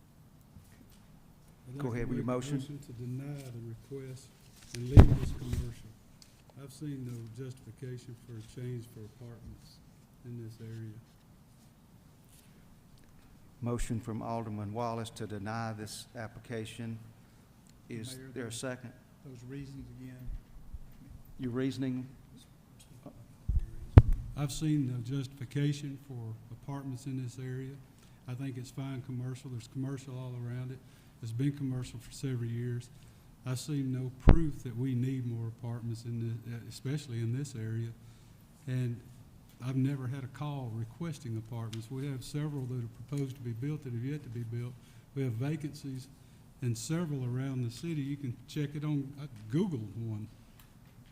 I'd like Go to ahead with your make a motion. To deny the request and leave this commercial. I've seen no justification for a change for apartments in this area. Motion from Alderman Wallace to deny this application. Is Mayor, there a second? Those reasons again. Your reasoning? I've seen no justification for apartments in this area. I think it's fine commercial. There's commercial all around it. It's been commercial for several years. I've seen no proof that we need more apartments in this, especially in this area. And I've never had a call requesting apartments. We have several that are proposed to be built that have yet to be built. We have vacancies and several around the city. You can check it on, I Googled one.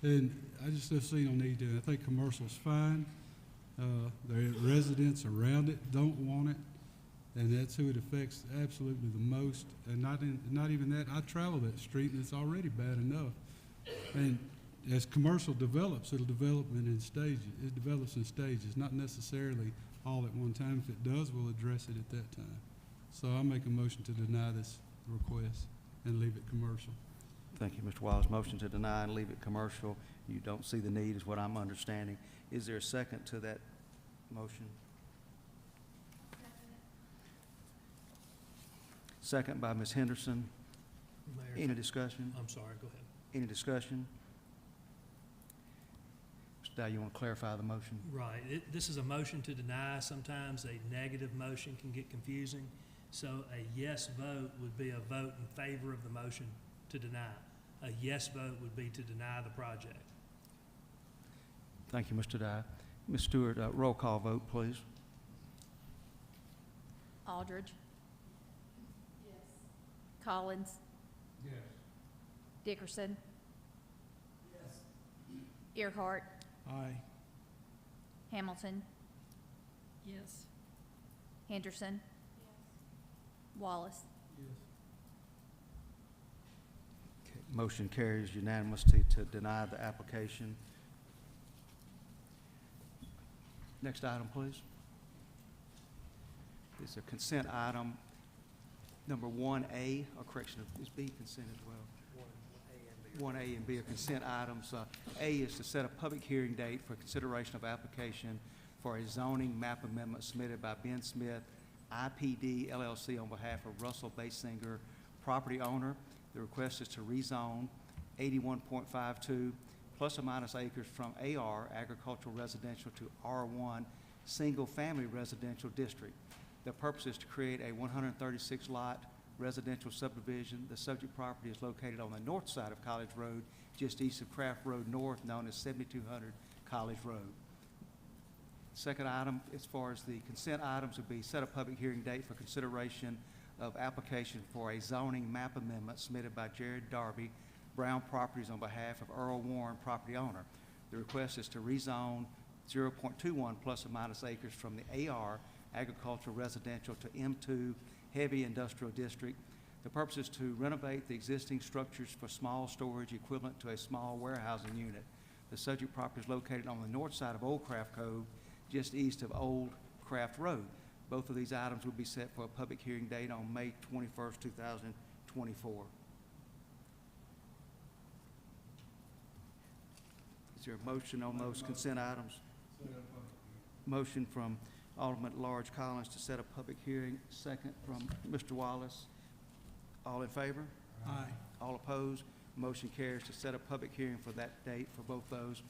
And I just have seen no need to. I think commercial's fine. The residents around it don't want it, and that's who it affects absolutely the most. And not even that. I travel that street, and it's already bad enough. And as commercial develops, it'll develop in stages. It develops in stages, not necessarily all at one time. If it does, we'll address it at that time. So I'll make a motion to deny this request and leave it commercial. Thank you, Mr. Wallace. Motion to deny and leave it commercial. You don't see the need is what I'm understanding. Is there a second to that motion? Second by Ms. Henderson. Mayor, Any discussion? I'm sorry, go ahead. Any discussion? Mr. Dow, you want to clarify the motion? Right, this is a motion to deny. Sometimes a negative motion can get confusing. So a yes vote would be a vote in favor of the motion to deny. A yes vote would be to deny the project. Thank you, Mr. Dye. Ms. Stewart, roll call vote, please. Aldridge. Yes. Collins. Yes. Dickerson. Yes. Earhart. Aye. Hamilton. Yes. Henderson. Wallace. Okay, motion carries unanimously to deny the application. Next item, please. It's a consent item number 1A, or correction, is B consent as well? 1A and B are consent items. A is to set a public hearing date for consideration of application for a zoning map amendment submitted by Ben Smith, IPD LLC, on behalf of Russell Basinger, property owner. The request is to rezone 81.52 plus or minus acres from AR, agricultural residential, to R1, single-family residential district. The purpose is to create a 136-lot residential subdivision. The subject property is located on the north side of College Road, just east of Craft Road North, known as 7200 College Road. Second item, as far as the consent items, would be set a public hearing date for consideration of application for a zoning map amendment submitted by Jared Darby, Brown Properties, on behalf of Earl Warren, property owner. The request is to rezone 0.21 plus or minus acres from the AR, agricultural residential, to M2, heavy industrial district. The purpose is to renovate the existing structures for small storage equivalent to a small warehousing unit. The subject property is located on the north side of Old Craft Cove, just east of Old Craft Road. Both of these items will be set for a public hearing date on May 21st, 2024. Is there a motion on those consent items? Motion from Alderman at Large Collins to set a public hearing. Second from Mr. Wallace. All in favor? Aye. All opposed? Motion carries to set a public hearing for that date for both those.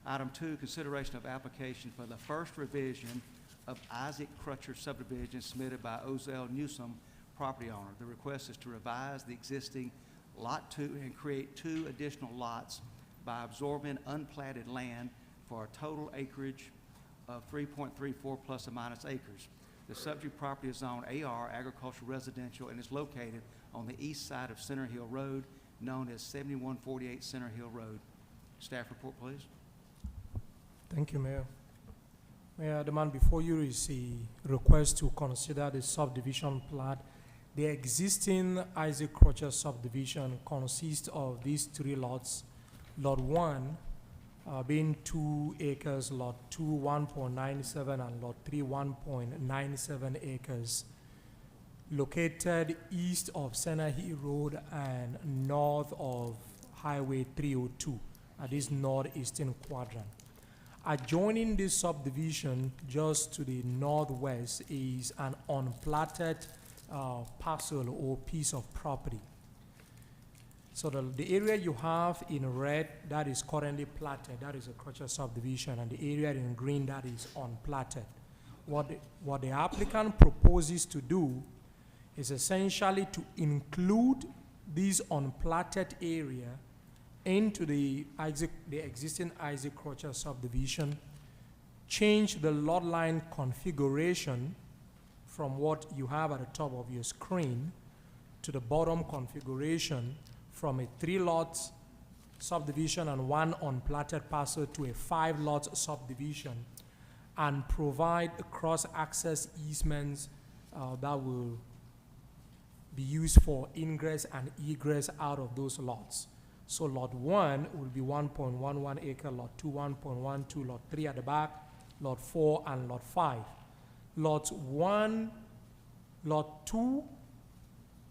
Item 2, consideration of application for the first revision of Isaac Crutcher subdivision submitted by Ozell Newsom, property owner. The request is to revise the existing Lot 2, and create 2 additional lots by absorbing unplatted land for a total acreage of 3.34 plus or minus acres. The subject property is zoned AR, agricultural residential, and is located on the east side of Center Hill Road, known as 7148 Center Hill Road. Staff report, please. Thank you, Mayor. Mayor, the man before you is a request to consider the subdivision plat. The existing Isaac Crutcher subdivision consists of these 3 lots. Lot 1 being 2 acres, Lot 2 1.97, and Lot 3 1.97 acres, located east of Center Hill Road and north of Highway 302 at this northeastern quadrant. Adjoining this subdivision, just to the northwest, is an unplatted parcel or piece of property. So the area you have in red, that is currently platted, that is a Crutcher subdivision, and the area in green, that is unplatted. What the applicant proposes to do is essentially to include this unplatted area into the existing Isaac Crutcher subdivision, change the lot line configuration from what you have at the top of your screen to the bottom configuration from a 3-lot subdivision and 1 unplatted parcel to a 5-lot subdivision, and provide cross-access easements that will be used for ingress and egress out of those lots. So lot 1 will be 1.11 acre, lot 2 1.12, lot 3 at the back, lot 4 and lot 5. Lots 1, lot 2,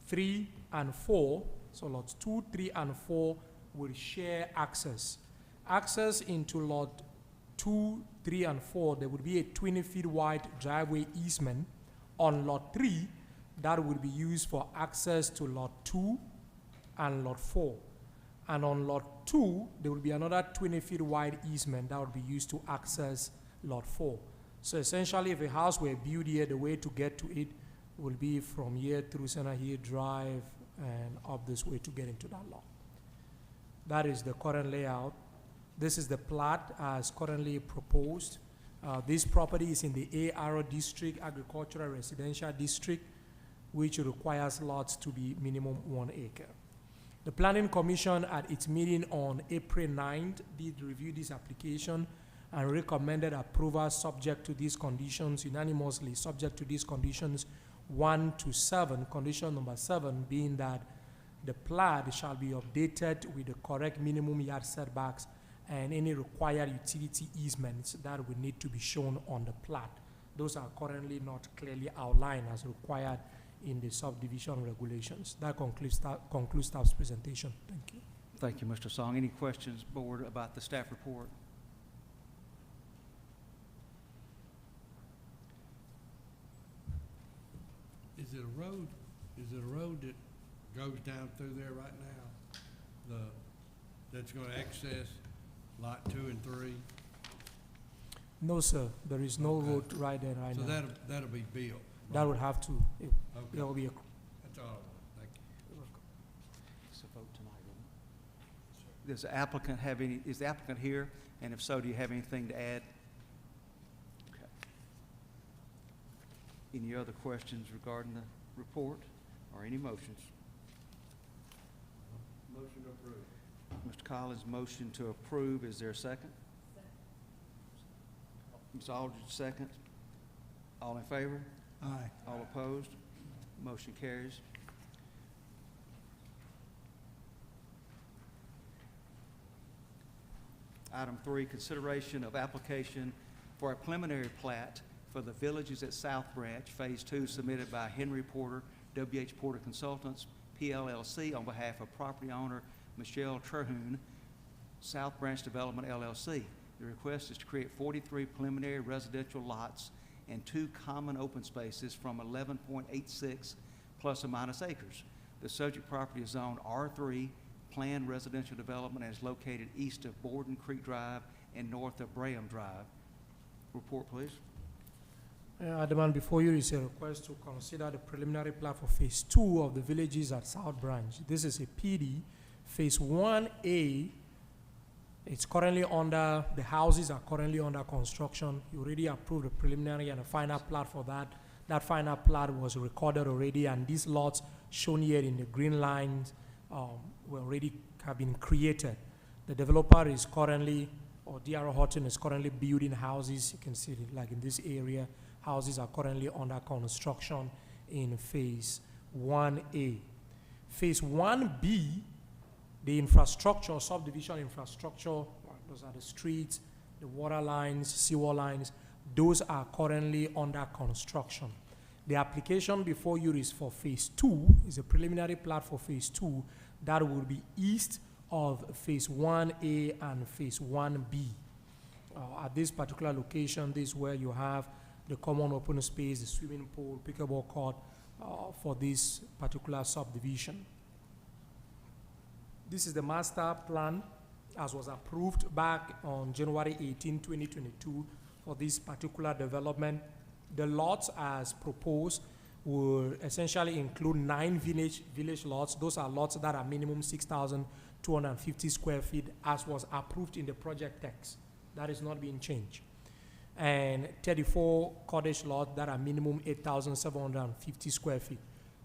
3 and 4, so lots 2, 3 and 4 will share access. Access into lot 2, 3 and 4, there would be a 20 feet wide driveway easement. On lot 3, that would be used for access to lot 2 and lot 4. And on lot 2, there will be another 20 feet wide easement that would be used to access lot 4. So essentially, if a house were built here, the way to get to it will be from here through Center Hill Drive and up this way to get into that lot. That is the current layout. This is the plat as currently proposed. This property is in the AR district, agricultural residential district, which requires lots to be minimum 1 acre. The Planning Commission at its meeting on April 9th did review this application and recommended approval subject to these conditions, unanimously subject to these conditions 1 to 7. Condition number 7 being that the plat shall be updated with the correct minimum yard setbacks and any required utility easements that will need to be shown on the plat. Those are currently not clearly outlined as required in the subdivision regulations. That concludes staff's presentation. Thank you. Thank you, Mr. Song. Any questions, board, about the staff report? Is it a road that goes down through there right now? That's gonna access lot 2 and 3? No, sir. There is no Okay. road right there right So now. that'll be built? That would have to. There will be a. That's all. Thank you. It's a vote tonight, isn't it? Does the applicant have any, is the applicant here? And if so, do you have anything to add? Okay. Any other questions regarding the report or any motions? Motion to approve. Mr. Collins, motion to approve. Is there a second? Ms. Aldridge, second. All in favor? Aye. All opposed? Motion carries. Item 3, consideration of application for a preliminary plat for the Villages at South Branch, Phase 2, submitted by Henry Porter, W.H. Porter Consultants, PLLC, on behalf of property owner Michelle Terhune, South Branch Development, LLC. The request is to create 43 preliminary residential lots and 2 common open spaces from 11.86 plus or minus acres. The subject property is zoned R3, planned residential development, and is located east of Borden Creek Drive and north of Braham Drive. Report, please. Alderman, before you is a request to consider the preliminary plat for Phase 2 of the villages at South Branch. This is a PD. Phase 1A, it's currently under, the houses are currently under construction. You already approved the preliminary and a final plat for that. That final plat was recorded already, and these lots shown here in the green lines were already have been created. The developer is currently, or DR Horton is currently building houses. You can see it like in this area. Houses are currently under construction in Phase 1A. Phase 1B, the infrastructure, subdivision infrastructure, those are the streets, the water lines, sewer lines, those are currently under construction. The application before you is for Phase 2, is a preliminary plat for Phase 2, that will be east of Phase 1A and Phase 1B. At this particular location, this is where you have the common open space, the swimming pool, pickleball court for this particular subdivision. This is the master plan as was approved back on January 18, 2022 for this particular development. The lots as proposed will essentially include 9 village lots. Those are lots that are minimum 6,250 square feet as was approved in the project text. That is not being changed. And 34 cottage lots that are minimum 8,750 square feet.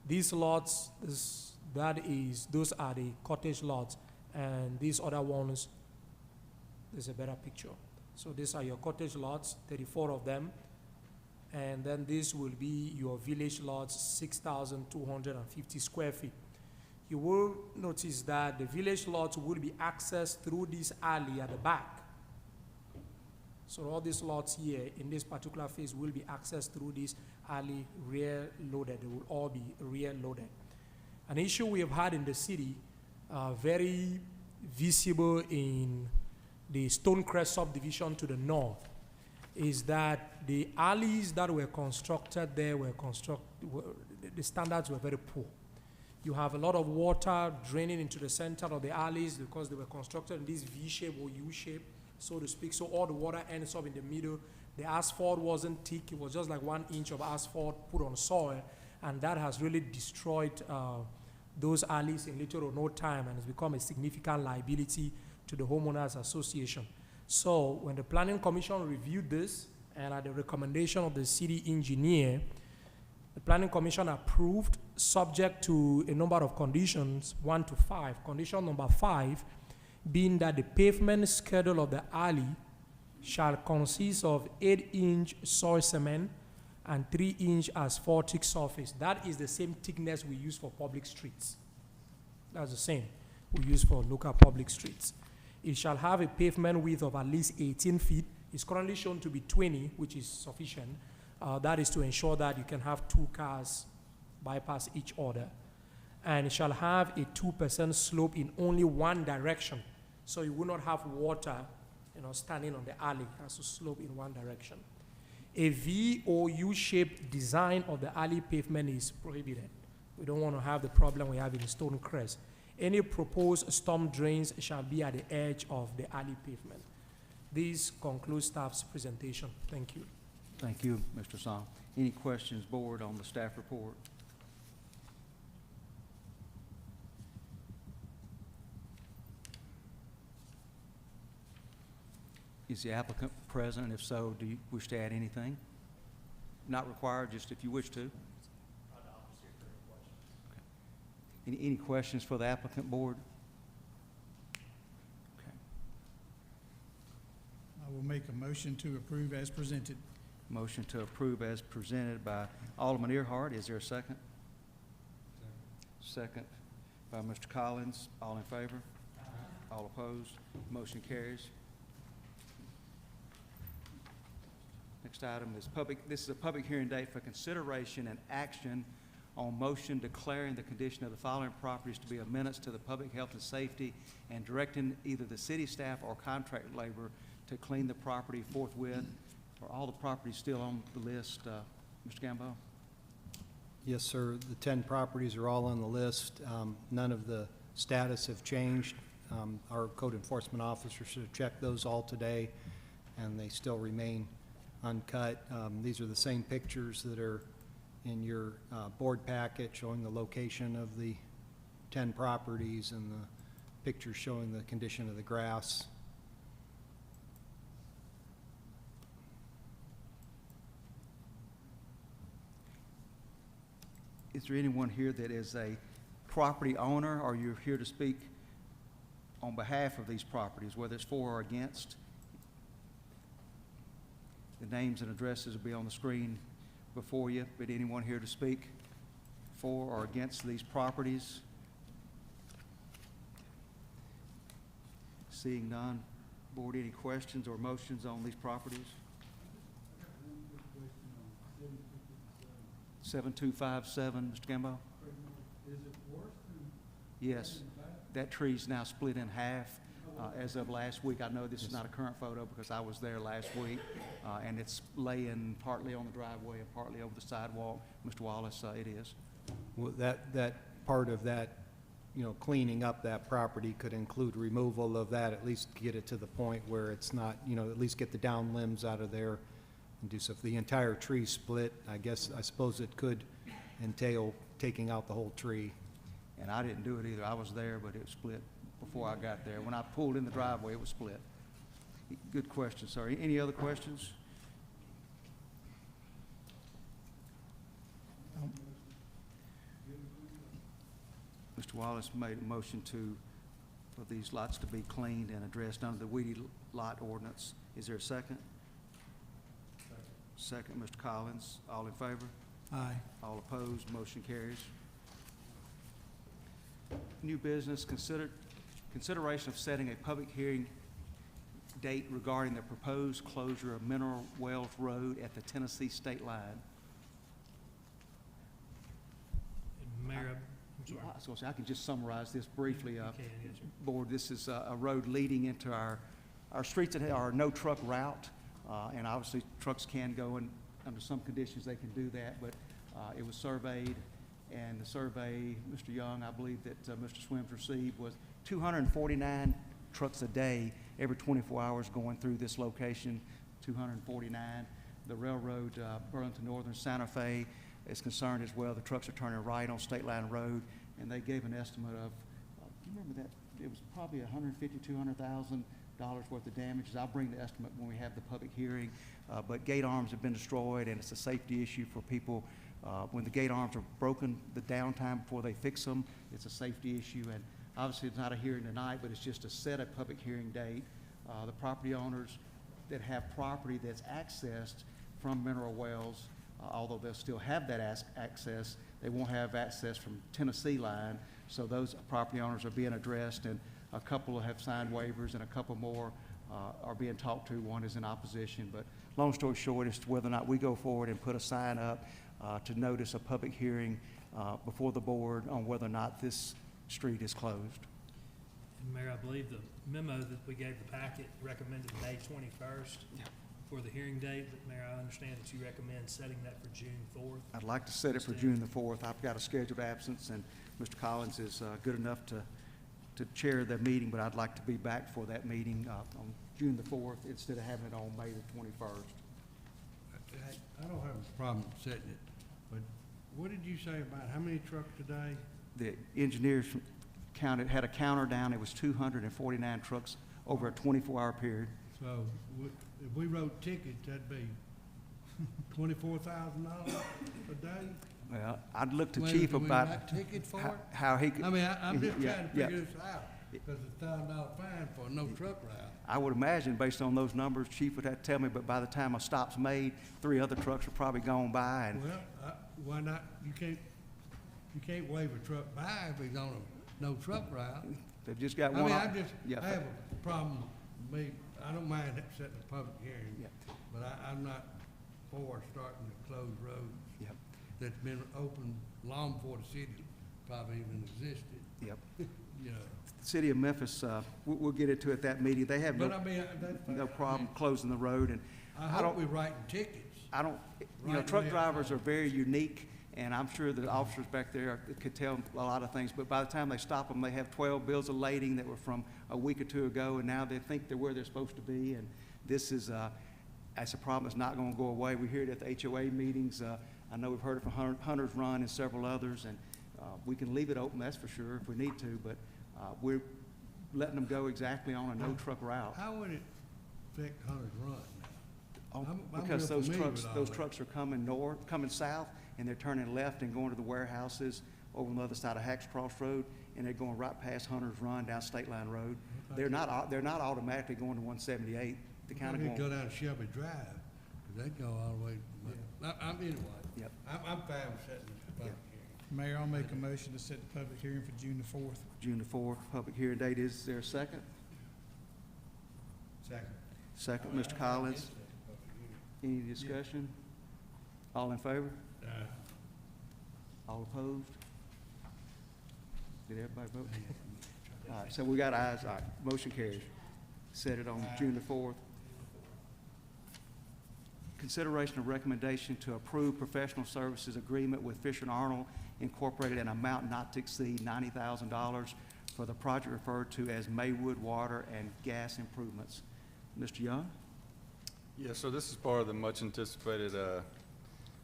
These lots, those are the cottage lots, and these other ones, there's a better picture. So these are your cottage lots, 34 of them, and then this will be your village lots, 6,250 square feet. You will notice that the village lots will be accessed through this alley at the back. So all these lots here in this particular phase will be accessed through this alley, rear loaded. They will all be rear loaded. An issue we have had in the city, very visible in the Stonecrest subdivision to the north, is that the alleys that were constructed there the standards were very poor. You have a lot of water draining into the center of the alleys because they were constructed in this V shape or U shape, so to speak. So all the water ends up in the middle. The asphalt wasn't thick. It was just like 1 inch of asphalt put on soil, and that has really destroyed those alleys in little or no time, and has become a significant liability to the homeowners association. So when the Planning Commission reviewed this, and at the recommendation of the city engineer, the Planning Commission approved, subject to a number of conditions, 1 to 5. Condition number 5 being that the pavement schedule of the alley shall consist of 8-inch soil cement and 3-inch asphaltic surface. That is the same thickness we use for public streets. That's the same we use for local public streets. It shall have a pavement width of at least 18 feet. It's currently shown to be 20, which is sufficient. That is to ensure that you can have 2 cars bypass each other. And it shall have a 2% slope in only one direction. So you will not have water, standing on the alley. It has to slope in one direction. A V or U-shaped design of the alley pavement is prohibited. We don't want to have the problem we have in Stonecrest. Any proposed storm drains shall be at the edge of the alley pavement. This concludes staff's presentation. Thank you. Thank you, Mr. Song. Any questions, board, on the staff report? Is the applicant present? If so, do you wish to add anything? Not required, just if you wish to. Okay. Any questions for the applicant, board? Okay. I will make a motion to approve as presented. Motion to approve as presented by Alderman Earhart. Is there a second? Second by Mr. Collins. All in favor? All opposed? Motion carries. Next item is this is a public hearing date for consideration and action on motion declaring the condition of the following properties to be a menace to the public health and safety and directing either the city staff or contract labor to clean the property forthwith. Are all the properties still on the list, Mr. Gambo? Yes, sir. The 10 properties are all on the list. None of the status have changed. Our code enforcement officer should have checked those all today, and they still remain uncut. These are the same pictures that are in your board packet showing the location of the 10 properties and the pictures showing the condition of the grass. Is there anyone here that is a property owner, or you're here to speak on behalf of these properties, whether it's for or against? The names and addresses will be on the screen before you, but anyone here to speak for or against these properties? Seeing none, board, any questions or motions on these properties? 7257, Mr. Gambo? Is it worse than? Yes, that tree's now split in half as of last week. I know this is not a current photo because I was there last week, and it's laying partly on the driveway and partly over the sidewalk. Mr. Wallace, it is. Well, that part of that, you know, cleaning up that property could include removal of that, at least get it to the point where it's not, you know, at least get the down limbs out of there and do so. If the entire tree split, I suppose it could entail taking out the whole tree. And I didn't do it either. I was there, but it was split before I got there. When I pulled in the driveway, it was split. Good question, sir. Any other questions? Mr. Wallace made a motion for these lots to be cleaned and addressed under the weedy lot ordinance. Is there a second? Second, Mr. Collins. All in favor? Aye. All opposed, motion carries. New business, consideration of setting a public hearing date regarding the proposed closure of Mineral Wells Road at the Tennessee state line. Mayor, I'm sorry. So I can just summarize this briefly. You can, yes, sir. Board, this is a road leading into our streets that are no truck route, and obviously trucks can go in, under some conditions they can do that, but it was surveyed, and the survey, Mr. Young, I believe that Mr. Swims received was 249 trucks a day every 24 hours going through this location, 249. The railroad, Burlington Northern Santa Fe, is concerned as well. The trucks are turning right on State Line Road, and they gave an estimate of, do you remember that? It was probably $150,000 to $200,000 worth of damages. I'll bring the estimate when we have the public hearing. But gate arms have been destroyed, and it's a safety issue for people. When the gate arms are broken, the downtime before they fix them, it's a safety issue. And obviously, it's not a hearing tonight, but it's just to set a public hearing date. The property owners that have property that's accessed from mineral wells, although they'll still have that access, they won't have access from Tennessee line. So those property owners are being addressed, and a couple have signed waivers, and a couple more are being talked to. One is in opposition. But long story short, as to whether or not we go forward and put a sign up to notice a public hearing before the board on whether or not this street is closed. And Mayor, I believe the memo that we gave the packet recommended May 21st for the hearing date, but Mayor, I understand that you recommend setting that for June 4th. I'd like to set it for June the 4th. I've got a scheduled absence, and Mr. Collins is good enough to chair the meeting, but I'd like to be back for that meeting on June the 4th instead of having it on May the 21st. I don't have a problem setting it, but what did you say about how many trucks today? The engineers had a counter down. It was 249 trucks over a 24-hour period. So if we wrote tickets, that'd be $24,000 a day? Well, I'd look to Well, Chief do we about write ticket for it? how he could. I mean, I'm just Yeah, trying to yeah. figure this out, because it's $1,000 fine for no truck route. I would imagine, based on those numbers, Chief would have to tell me, but by the time a stop's made, 3 other trucks are probably gone by, and Well, why not, you can't wave a truck by if he's on a no truck route. they've just got I one. mean, Yeah. I have a problem, I don't mind setting a public hearing, Yeah. but I'm not for starting to close roads Yep. that's been open long before the city probably even existed, Yep. you know. The City of Memphis, we'll get into it at that meeting. They have But I mean, that's fine. no problem closing the road, and I I hope don't- we're writing tickets. I don't, you know, Right, truck yeah. drivers are very unique, and I'm sure the officers back there could tell a lot of things, but by the time they stop them, they have 12 bills of lading that were from a week or two ago, and now they think they're where they're supposed to be, and this is, That's a problem that's not gonna go away. We hear it at the HOA meetings. I know we've heard it from Hunter's Run and several others, and we can leave it open, that's for sure, if we need to, but we're letting them go exactly on a no-truck route. How would it affect Hunter's Run now? Because real those familiar trucks, with all those that. trucks are coming south, and they're turning left and going to the warehouses over on the other side of Hacks Cross Road, and they're going right past Hunter's Run down State Line Road. They're not automatically going to 178. They're kind of Maybe going. go down Shelby Drive, 'cause they go all the way, anyway. Yep. I'm fine with setting this public hearing. Mayor, I'll make a motion to set the public hearing for June the 4th. June the 4th, public hearing date. Is there a second? Second. Second, Mr. Collins. Any discussion? All in favor? All opposed? Did everybody vote? All right, so we got ayes. All right, motion carries. Set it on June the 4th. Consideration of recommendation to approve professional services agreement with Fisher and Arnold Incorporated in amount not to exceed $90,000 for the project referred to as Maywood Water and Gas Improvements. Mr. Young? Yeah, so this is part of the much-anticipated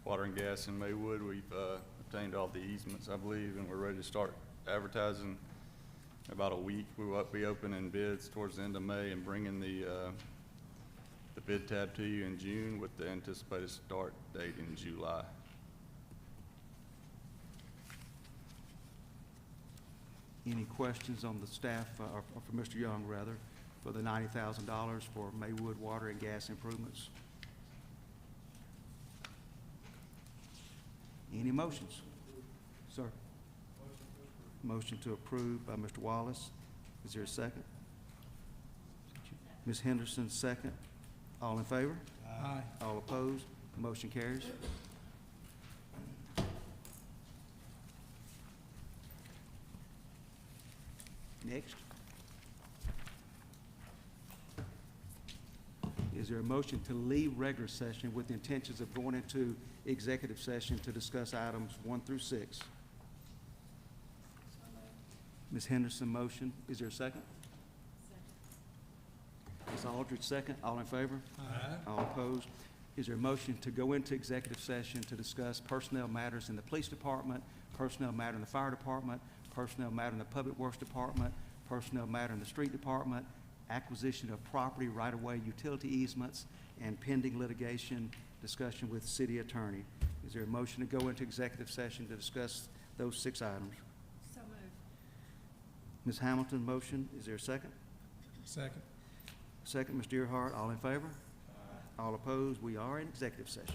water and gas in Maywood. We've obtained all the easements, I believe, and we're ready to start advertising in about a week. We will be opening bids towards the end of May and bringing the bid tab to you in June with the anticipated start date in July. Any questions on the staff, or for Mr. Young, rather, for the $90,000 for Maywood Water and Gas Improvements? Any motions? Sir? Motion to approve by Mr. Wallace. Is there a second? Ms. Henderson, second. All in favor? Aye. All opposed? Motion carries. Next. Is there a motion to leave regular session with the intentions of going into executive session to discuss items 1 through 6? Ms. Henderson, motion. Is there a second? Ms. Aldridge, second. All in favor? Aye. All opposed? Is there a motion to go into executive session to discuss personnel matters in the police department, personnel matter in the fire department, personnel matter in the public works department, personnel matter in the street department, acquisition of property, right-of-way, utility easements, and pending litigation discussion with city attorney? Is there a motion to go into executive session to discuss those 6 items? So moved. Ms. Hamilton, motion. Is there a second? Second. Second, Mr. Earhart. All in favor? All opposed? We are in executive session.